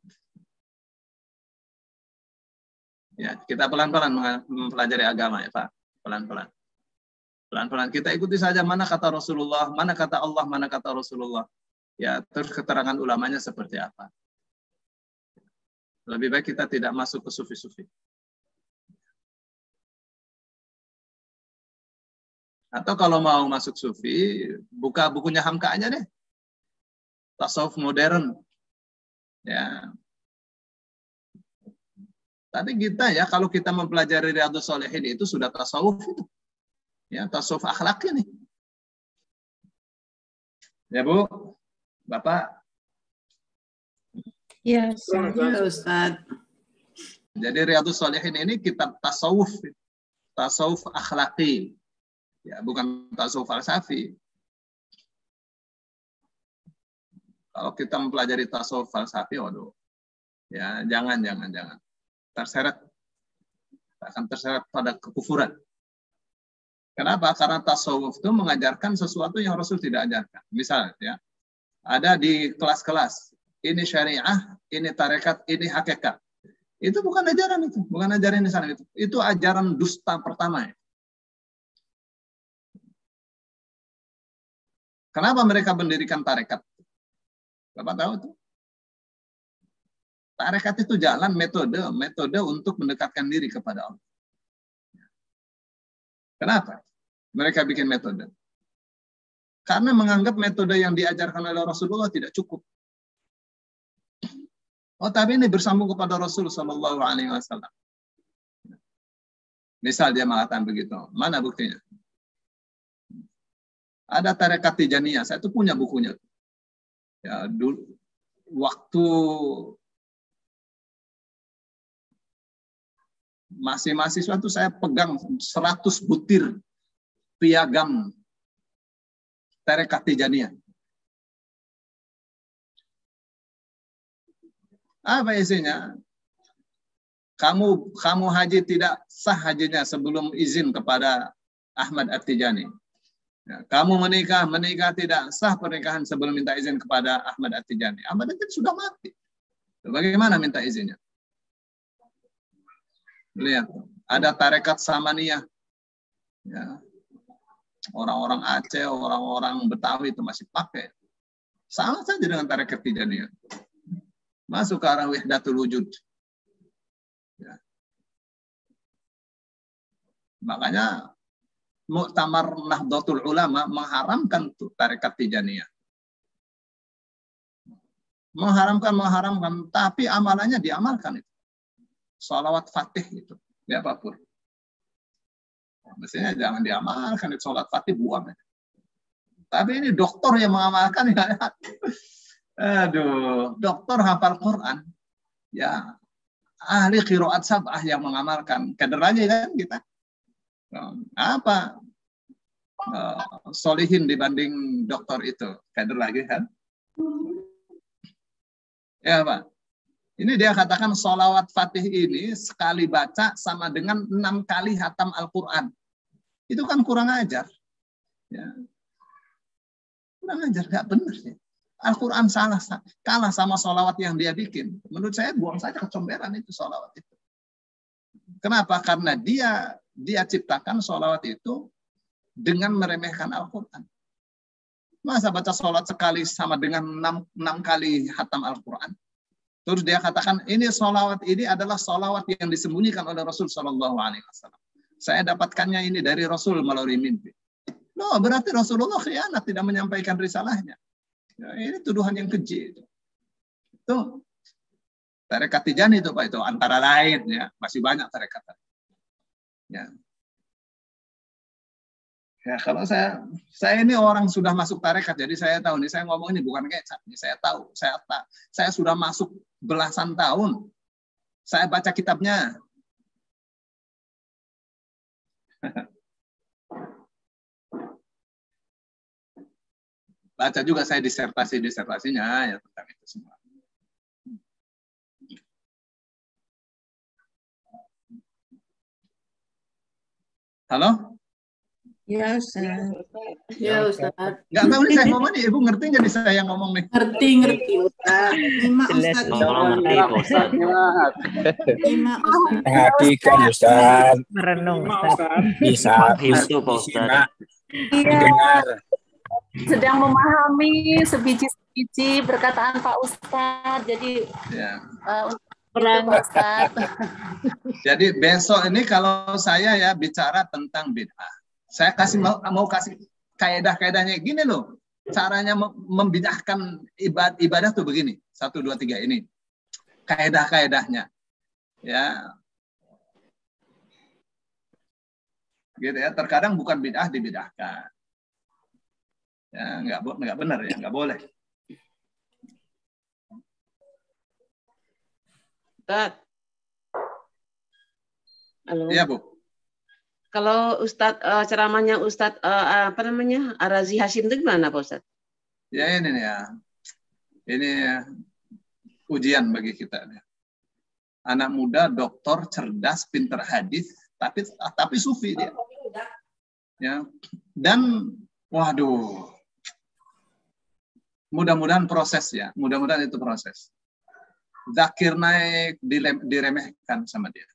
Ya, kita pelan-pelan mempelajari agama ya Pak. Pelan-pelan. Pelan-pelan kita ikuti saja mana kata Rasulullah, mana kata Allah, mana kata Rasulullah. Ya, terus keterangan ulamanya seperti apa. Lebih baik kita tidak masuk ke sufi-sufi. Atau kalau mau masuk sufi, buka bukunya Hamka aja deh. Tasawuf modern. Ya. Tapi kita ya, kalau kita mempelajari Riyadhus Shalihin itu sudah tasawuf itu. Ya, tasawuf akhlak ini. Ya Bu, Bapak. Ya, Ustaz. Jadi Riyadhus Shalihin ini kitab tasawuf akhlaki. Ya, bukan tasawuf falsafi. Kalau kita mempelajari tasawuf falsafi, waduh. Ya, jangan. Akan terseret pada kekufuran. Kenapa? Karena tasawuf itu mengajarkan sesuatu yang Rasul tidak ajarkan. Misalnya, ya, ada di kelas-kelas, ini syariah, ini tarekat, ini hakikat. Itu bukan ajaran itu, bukan ajaran di sana itu. Itu ajaran dusta pertama. Ya. Kenapa mereka mendirikan tarekat? Bapak tahu tuh? Tarekat itu jalan metode untuk mendekatkan diri kepada Allah. Kenapa mereka bikin metode? Karena menganggap metode yang diajarkan oleh Rasulullah tidak cukup. Oh, tapi ini bersambung kepada Rasul Shallallahu Alaihi Wasallam. Misal dia mengatakan begitu, mana buktinya? Ada tarekat Tijaniyah, saya itu punya bukunya. Ya, dulu waktu masih mahasiswa itu saya pegang 100 butir piagam tarekat Tijaniyah. Apa isinya? Kamu haji tidak sah hajinya sebelum izin kepada Ahmad At-Tijani. Ya, kamu menikah tidak sah pernikahan sebelum minta izin kepada Ahmad At-Tijani. Ahmad At-Tijani sudah mati. Bagaimana minta izinnya? Lihat, ada tarekat Samaniyah. Ya. Orang-orang Aceh, orang-orang Betawi itu masih pakai. Sama saja dengan tarekat Tijaniyah. Masuk ke arah wahdatul wujud. Ya. Makanya Muktamar Nahdlatul Ulama mengharamkan tarekat Tijaniyah. Mengharamkan, tapi amalannya diamalkan itu. Sholawat Fatih itu, ya Pak Pur. Mestinya jangan diamalkan, itu sholat Fatih buang. Tapi ini dokter yang mengamalkan ya. Aduh, dokter hafal Quran, ya ahli qiraat sab'ah yang mengamalkan. Kader lagi kan kita. Apa solihin dibanding dokter itu, kader lagi kan? Ya Pak. Ini dia katakan sholawat Fatih ini sekali baca sama dengan 6 kali hatam Al-Quran. Itu kan kurang ajar. Ya. Kurang ajar, nggak benar ya. Al-Quran kalah sama sholawat yang dia bikin. Menurut saya buang saja kecomberan itu sholawat itu. Kenapa? Karena dia ciptakan sholawat itu dengan meremehkan Al-Quran. Masa baca sholawat sekali sama dengan 6 kali hatam Al-Quran? Terus dia katakan ini sholawat ini adalah sholawat yang disembunyikan oleh Rasul Shallallahu Alaihi Wasallam. Saya dapatkannya ini dari Rasul melalui mimpi. Loh, berarti Rasulullah khianat, tidak menyampaikan risalahnya. Ya, ini tuduhan yang keji itu tarekat Tijani itu Pak, itu antara lain ya, masih banyak tarekat. Ya. Ya, kalau saya ini orang sudah masuk tarekat, jadi saya tahu nih, saya ngomong ini bukan kecap, nih saya tahu, saya sudah masuk belasan tahun, saya baca kitabnya. Baca juga saya disertasinya ya tentang itu semua. Halo? Ya, Ustaz. Ya, Ustaz. Nggak tahu nih saya ngomong nih, Ibu ngerti nggak nih saya yang ngomong nih? Ngerti, Ustaz. Ima, Ustaz. Tolong ngerti, Pak Ustaz. Ima, Ustaz. Perhatikan Ustaz. Merenung, Maaf, Ustaz. Ustaz. Bisa Itu, Pak Ustaz. disimak, Iya, didengar. sedang memahami sebiji-sebiji perkataan Pak Ustadz. Jadi Ya. untuk Pak Ustadz. Jadi besok ini kalau saya ya bicara tentang bid'ah, saya mau kasih kaedah-kaedahnya gini loh. Caranya membid'ahkan ibadah tuh begini. 1, 2, 3 ini. Kaedah-kaedahnya. Ya. Gitu ya. Terkadang bukan bid'ah dibid'ahkan. Ya, nggak benar ya, nggak boleh. Ustaz. Halo. Iya, Bu. Kalau Ustadz ceramahnya Ustadz Ar-Razi Hashim itu gimana Pak Ustadz? Ya ini nih ya. Ini ujian bagi kita. Anak muda, doktor, cerdas, pinter hadis, tapi sufi dia. Ya. Dan waduh. Mudah-mudahan proses ya. Mudah-mudahan itu proses. Zakir naik diremehkan sama dia.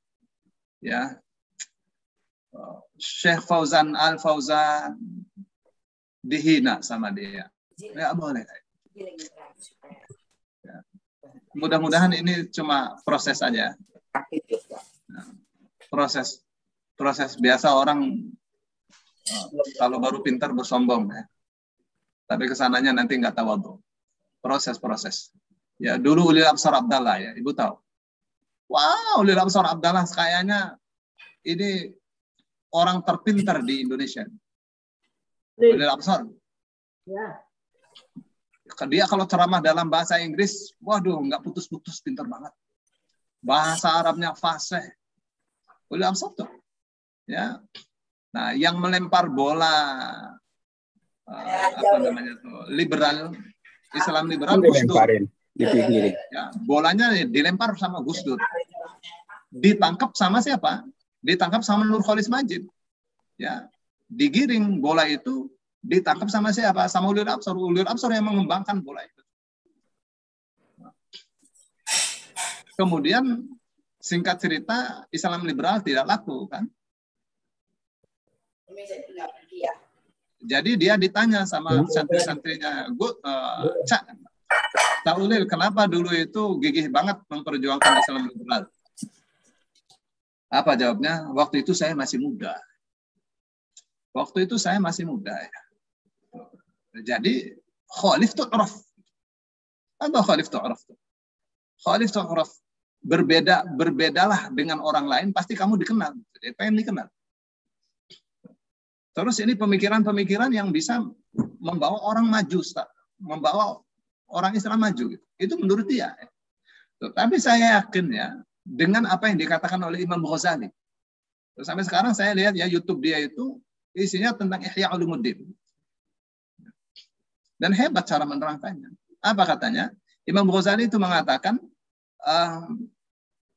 Ya. Syekh Fauzan Al-Fauzan dihina sama dia. Ya boleh. Ya. Mudah-mudahan ini cuma proses aja. Proses biasa orang kalau baru pintar bersombong ya. Tapi kesananya nanti nggak tawadhu. Proses. Ya dulu Ulil Absar Abdallah ya, Ibu tahu. Wow, Ulil Absar Abdallah kayaknya ini orang terpintar di Indonesia. Ulil Absar. Ya. Dia kalau ceramah dalam bahasa Inggris, waduh, nggak putus-putus, pintar banget. Bahasa Arabnya fasih. Ulil Absar tuh. Ya. Nah, yang melempar bola apa namanya tuh, liberal, Islam liberal, Gus Dur. Ya, bolanya dilempar sama Gus Dur. Ditangkap sama siapa? Ditangkap sama Nur Khalis Majid. Ya, digiring bola itu ditangkap sama siapa? Sama Ulil Absar. Ulil Absar yang mengembangkan bola itu. Kemudian singkat cerita Islam liberal tidak laku kan? Jadi dia ditanya sama santri-santrinya, Cak Ulil, kenapa dulu itu gigih banget memperjuangkan Islam liberal? Apa jawabnya? Waktu itu saya masih muda. Ya. Jadi khalif tu'raf. Apa khalif tu'raf? Khalif tu'raf. Berbedalah dengan orang lain, pasti kamu dikenal. Jadi pengen dikenal. Terus ini pemikiran-pemikiran yang bisa membawa orang maju, membawa orang Islam maju. Itu menurut dia. Tapi saya yakin ya, dengan apa yang dikatakan oleh Imam Ghazali. Sampai sekarang saya lihat ya YouTube dia itu isinya tentang Ihya Ulumuddin. Dan hebat cara menerangkannya. Apa katanya? Imam Ghazali itu mengatakan,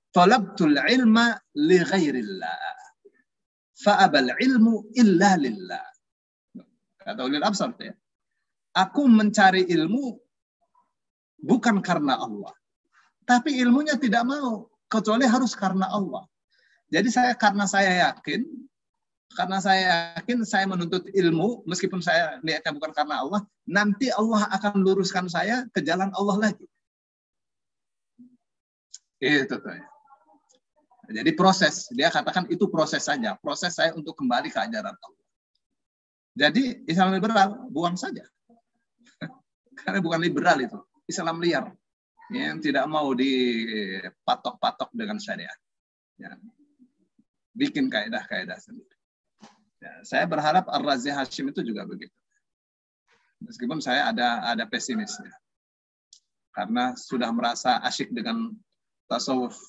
talabtul ilma li ghairillah. Fa'abal ilmu illa lillah. Kata Ulil Absar ya. Aku mencari ilmu bukan karena Allah. Tapi ilmunya tidak mau. Kecuali harus karena Allah. Jadi karena saya yakin saya menuntut ilmu, meskipun saya niatnya bukan karena Allah, nanti Allah akan luruskan saya ke jalan Allah lagi. Itu tuh. Jadi proses, dia katakan itu proses saja. Proses saya untuk kembali ke ajaran Allah. Jadi Islam liberal, buang saja. Karena bukan liberal itu. Islam liar. Yang tidak mau dipatok-patok dengan syariat. Ya. Bikin kaidah-kaidah sendiri. Ya, saya berharap Ar-Razi Hashim itu juga begitu. Meskipun saya ada pesimis. Ya. Karena sudah merasa asyik dengan tasawuf.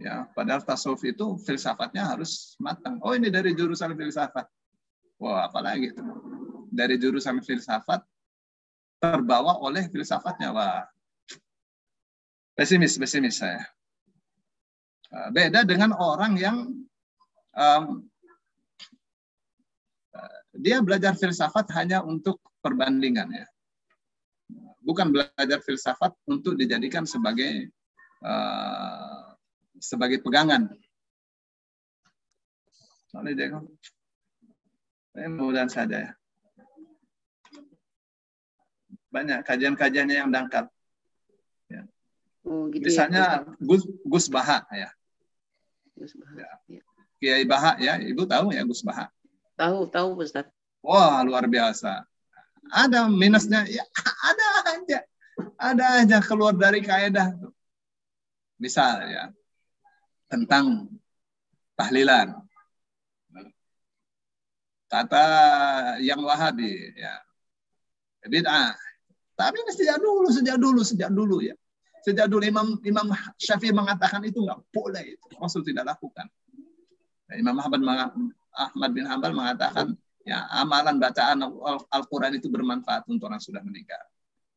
Ya, padahal tasawuf itu filsafatnya harus matang. Oh, ini dari jurusan filsafat. Wah, apalagi itu. Dari jurusan filsafat terbawa oleh filsafatnya. Wah, pesimis saya. Beda dengan orang yang dia belajar filsafat hanya untuk perbandingan, ya. Bukan belajar filsafat untuk dijadikan sebagai pegangan. Soalnya mudah-mudahan saja, ya. Banyak kajian-kajiannya yang dangkal. Ya. Oh, gitu. Misalnya ya, Gus Baha, ya. Gus Baha. Ya. Kiai Baha, ya, Ibu tahu ya Gus Baha? Tahu Ustaz. Wah, luar biasa. Ada minusnya, ya ada aja keluar dari kaidah. Misal, ya, tentang tahlilan. Kata yang Wahabi, ya, bid'ah. Tapi ini sejak dulu, ya. Sejak dulu Imam Syafi'i mengatakan itu nggak boleh, itu Rasul tidak lakukan. Imam Ahmad bin Hanbal mengatakan, ya, amalan bacaan Al-Quran itu bermanfaat untuk orang sudah meninggal.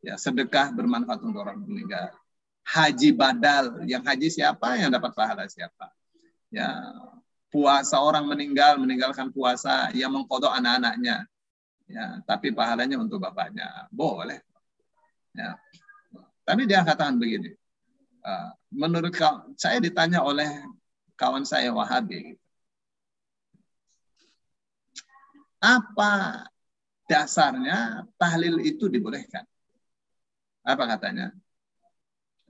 Ya, sedekah bermanfaat untuk orang meninggal. Haji badal, yang haji siapa, yang dapat pahala siapa. Ya, puasa orang meninggalkan puasa, yang mengqadha anak-anaknya. Ya, tapi pahalanya untuk bapaknya. Boleh. Ya. Tapi dia katakan begini. Menurut saya ditanya oleh kawan saya Wahabi, apa dasarnya tahlil itu dibolehkan? Apa katanya?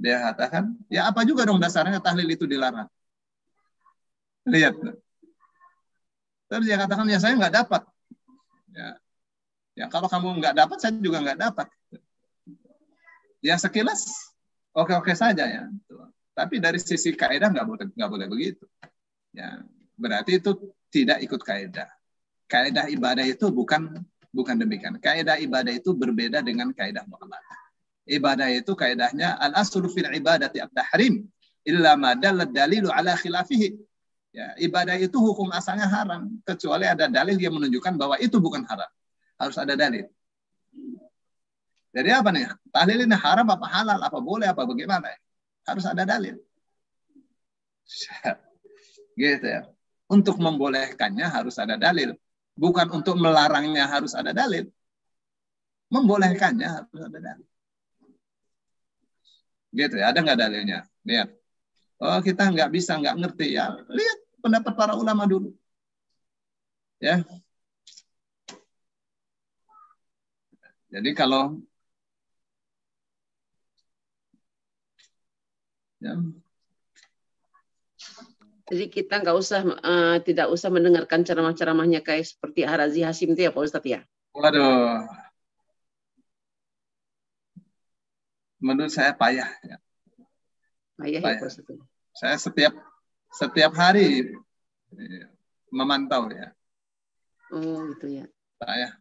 Dia katakan, ya apa juga dong dasarnya tahlil itu dilarang? Lihat. Terus dia katakan, ya saya nggak dapat. Ya kalau kamu nggak dapat, saya juga nggak dapat. Ya sekilas oke-oke saja, ya. Tapi dari sisi kaidah nggak boleh begitu. Ya, berarti itu tidak ikut kaidah. Kaidah ibadah itu bukan demikian. Kaidah ibadah itu berbeda dengan kaidah muamalah. Ibadah itu kaidahnya al-aslu fil ibadati at-tahrim illa ma dalla dalilu ala khilafihi. Ya, ibadah itu hukum asalnya haram kecuali ada dalil yang menunjukkan bahwa itu bukan haram. Harus ada dalil. Jadi apa nih? Tahlil ini haram apa halal, apa boleh, apa bagaimana? Harus ada dalil. Gitu, ya. Untuk membolehkannya harus ada dalil. Bukan untuk melarangnya harus ada dalil. Membolehkannya harus ada dalil. Gitu, ya. Ada nggak dalilnya? Lihat. Oh, kita nggak ngerti, ya. Lihat pendapat para ulama dulu. Ya. Jadi kalau ya. Jadi kita tidak usah mendengarkan ceramah-ceramahnya kayak seperti Ar-Razi Hashim itu ya Pak Ustadz, ya? Waduh. Menurut saya payah, ya. Payah. Ya Pak Ustadz. Saya setiap hari memantau, ya. Oh gitu, ya. Payah.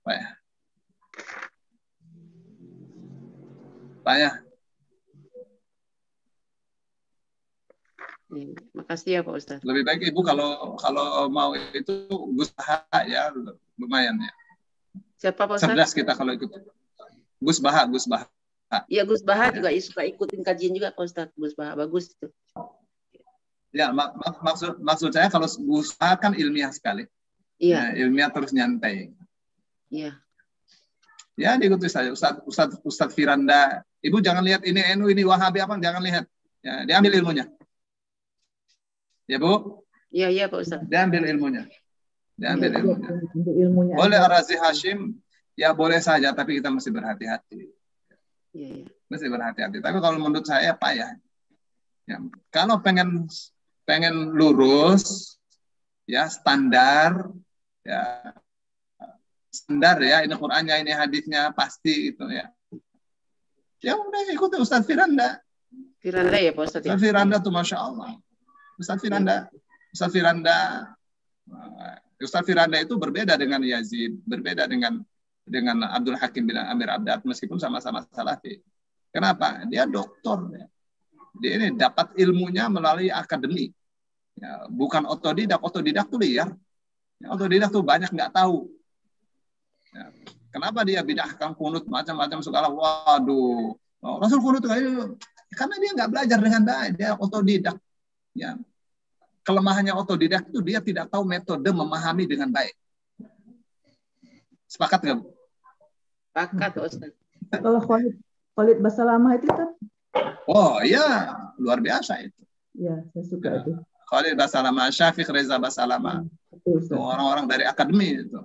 Makasih ya Pak Ustadz. Lebih baik Ibu kalau mau itu Gus Baha, ya, lumayan, ya. Siapa Pak Ustadz? Cerdas kita kalau ikut. Gus Baha. Iya, Gus Baha juga suka ikutin kajian juga Pak Ustadz. Gus Baha bagus itu. Ya, maksud saya kalau Gus Baha kan ilmiah sekali. Iya. Ya, ilmiah terus nyantai. Iya. Ya diikuti saja. Ustadz Firanda. Ibu jangan lihat ini NU, ini Wahabi apa, jangan lihat. Ya, diambil ilmunya. Ya Bu? Iya Pak Ustadz. Diambil ilmunya. Diambil ilmunya. Boleh Ar-Razi Hashim, ya boleh saja, tapi kita mesti berhati-hati. Iya. Mesti berhati-hati. Tapi kalau menurut saya payah. Ya, kalau pengen lurus, ya standar, ya ini Qur'annya, ini hadisnya pasti itu ya. Ya udah ikuti Ustadz Firanda. Firanda ya Pak Ustadz. Ustadz Firanda tuh Masya Allah. Ustadz Firanda itu berbeda dengan Yazid, berbeda dengan Abdul Hakim bin Amir Abdad, meskipun sama-sama Salafi. Kenapa? Dia doktor. Ya. Dia ini dapat ilmunya melalui akademik. Ya, bukan otodidak. Otodidak tuh liar. Ya, otodidak tuh banyak nggak tahu. Ya. Kenapa dia bid'ahkan kunut macam-macam segala? Waduh, Rasul kunut karena dia nggak belajar dengan baik, dia otodidak. Ya. Kelemahannya otodidak itu dia tidak tahu metode memahami dengan baik. Sepakat nggak, Bu? Sepakat, Ustaz. Kalau Khalid Basalamah itu kan? Oh iya, luar biasa itu. Ya, saya suka itu. Khalid Basalamah, Syafiq Reza Basalamah, orang-orang dari akademi itu.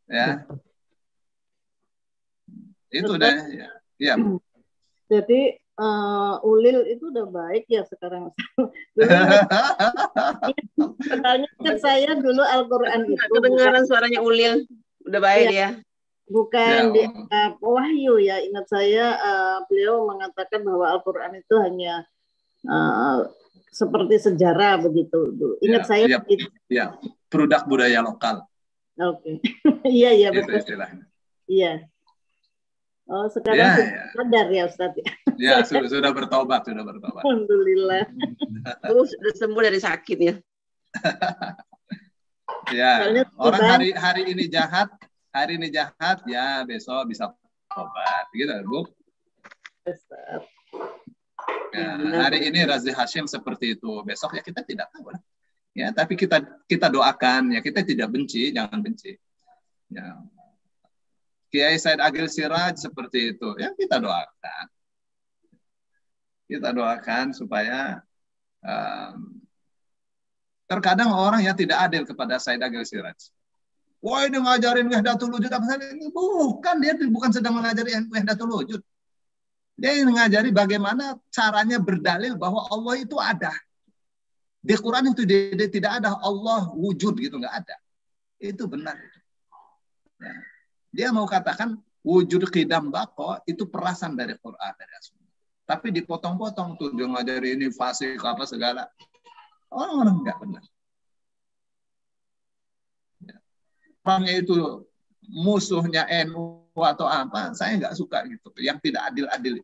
Ya, itu deh. Ya. Jadi Ulil itu udah baik ya sekarang. Sebenarnya kan saya dulu Al-Quran itu. Kedengaran suaranya Ulil udah baik ya. Bukan di Wahyu ya. Ingat saya beliau mengatakan bahwa Al-Quran itu hanya seperti sejarah begitu. Ingat saya. Ya, produk budaya lokal. Oke. Iya betul. Istilahnya. Iya. Oh, sekarang sadar ya Ustaz. Ya, sudah bertobat. Alhamdulillah. Sudah sembuh dari sakit ya. Ya, orang hari ini jahat, ya besok bisa tobat, gitu, Bu. Ya, hari ini Razi Hashim seperti itu, besok ya kita tidak tahu lah. Ya, tapi kita doakan ya, kita tidak benci, jangan benci. Ya. Kiai Said Agil Siraj seperti itu, ya kita doakan. Kita doakan supaya terkadang orang yang tidak adil kepada Said Agil Siraj. Wah, ini ngajarin Wahdatul Wujud apa saja? Bukan, dia bukan sedang mengajari Wahdatul Wujud. Dia mengajari bagaimana caranya berdalil bahwa Allah itu ada. Di Quran itu tidak ada Allah wujud gitu, nggak ada. Itu benar. Ya. Dia mau katakan wujud qidam baqo itu perasan dari Quran, dari As-Sunnah. Tapi dipotong-potong tuh dia ngajari ini fasik apa segala. Orang-orang nggak benar. Ya. Orangnya itu musuhnya NU atau apa, saya nggak suka gitu. Yang tidak adil-adil.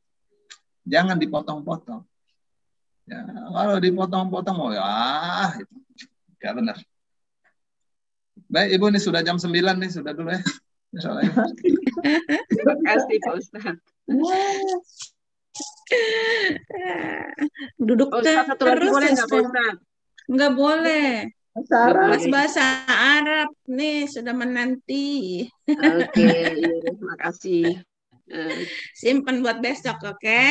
Jangan dipotong-potong. Ya, kalau dipotong-potong, itu nggak benar. Baik, Ibu, ini sudah jam 9 nih, sudah dulu ya. Terima kasih Pak Ustaz. Duduk satu lagi boleh nggak Pak Ustaz? Nggak boleh. Bahasa Arab nih sudah menanti. Oke, terima kasih. Simpan buat besok, oke?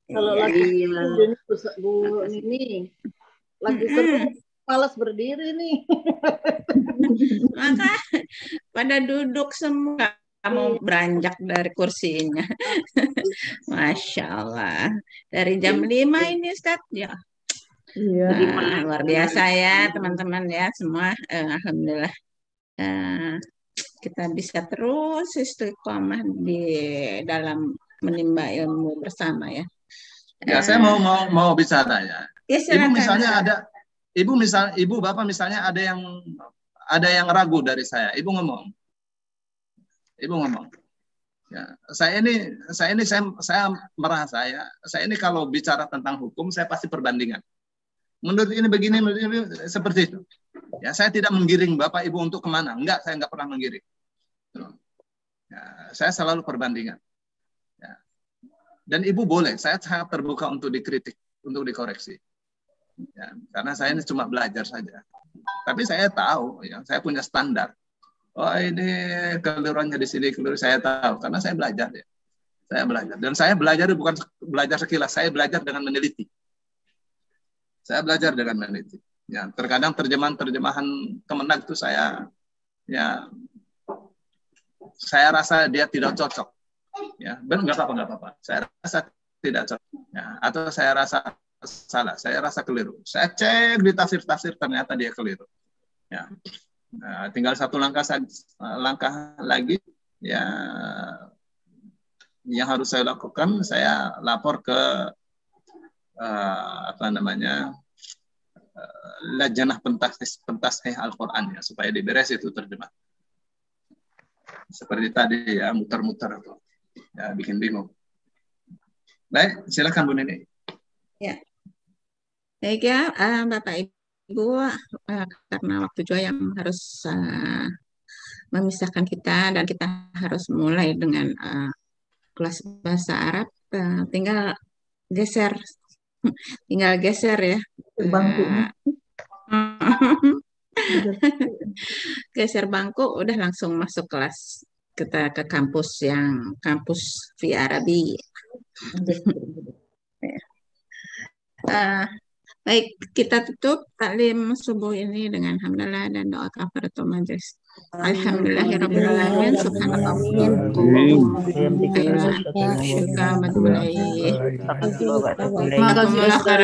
Kalau lagi Bu Nini lagi seru, malas berdiri nih. Maka pada duduk semua, mau beranjak dari kursinya. Masya Allah. Dari jam 5 ini Ustaz ya. Iya. Luar biasa ya teman-teman ya semua. Alhamdulillah. Kita bisa terus istiqomah di dalam menimba ilmu bersama ya. Ya, saya mau bicara ya. Silakan, Ibu Bapak misalnya ada yang ragu dari saya. Ibu ngomong. Ya, saya merasa saya ini kalau bicara tentang hukum saya pasti perbandingan. Menurut ini begini, seperti itu. Ya, saya tidak menggiring Bapak Ibu untuk kemana. Enggak, saya enggak pernah menggiring. Ya, saya selalu perbandingan. Ya. Dan Ibu boleh, saya sangat terbuka untuk dikritik, untuk dikoreksi. Ya, karena saya ini cuma belajar saja. Tapi saya tahu, ya, saya punya standar. oh ini keliruannya di sini, keliru saya tahu karena saya belajar ya. Saya belajar dan saya belajar bukan belajar sekilas, saya belajar dengan meneliti. Saya belajar dengan meneliti. Ya, terkadang terjemahan Kemenak itu saya rasa dia tidak cocok. Ya, benar nggak apa-apa. Saya rasa tidak cocok. Ya, atau saya rasa salah, saya rasa keliru. Saya cek di tafsir-tafsir ternyata dia keliru. Ya. Nah, tinggal satu langkah lagi ya yang harus saya lakukan, saya lapor ke Lajnah Pentasih Al-Quran ya, supaya diberes itu terjemah. Seperti tadi ya, muter-muter atau ya bikin bingung. Baik, silakan Bu Nini. Ya. Baik ya, Bapak Ibu, karena waktu juga yang harus memisahkan kita dan kita harus mulai dengan kelas bahasa Arab, tinggal geser ya. Bangkunya. Geser bangku, udah langsung masuk kelas. Kita ke kampus Fi Arabi. Baik, kita tutup taklim subuh ini dengan hamdalah dan doa kafaratul majelis. Alhamdulillahirabbil alamin, subhanallah. Terima kasih Ustaz.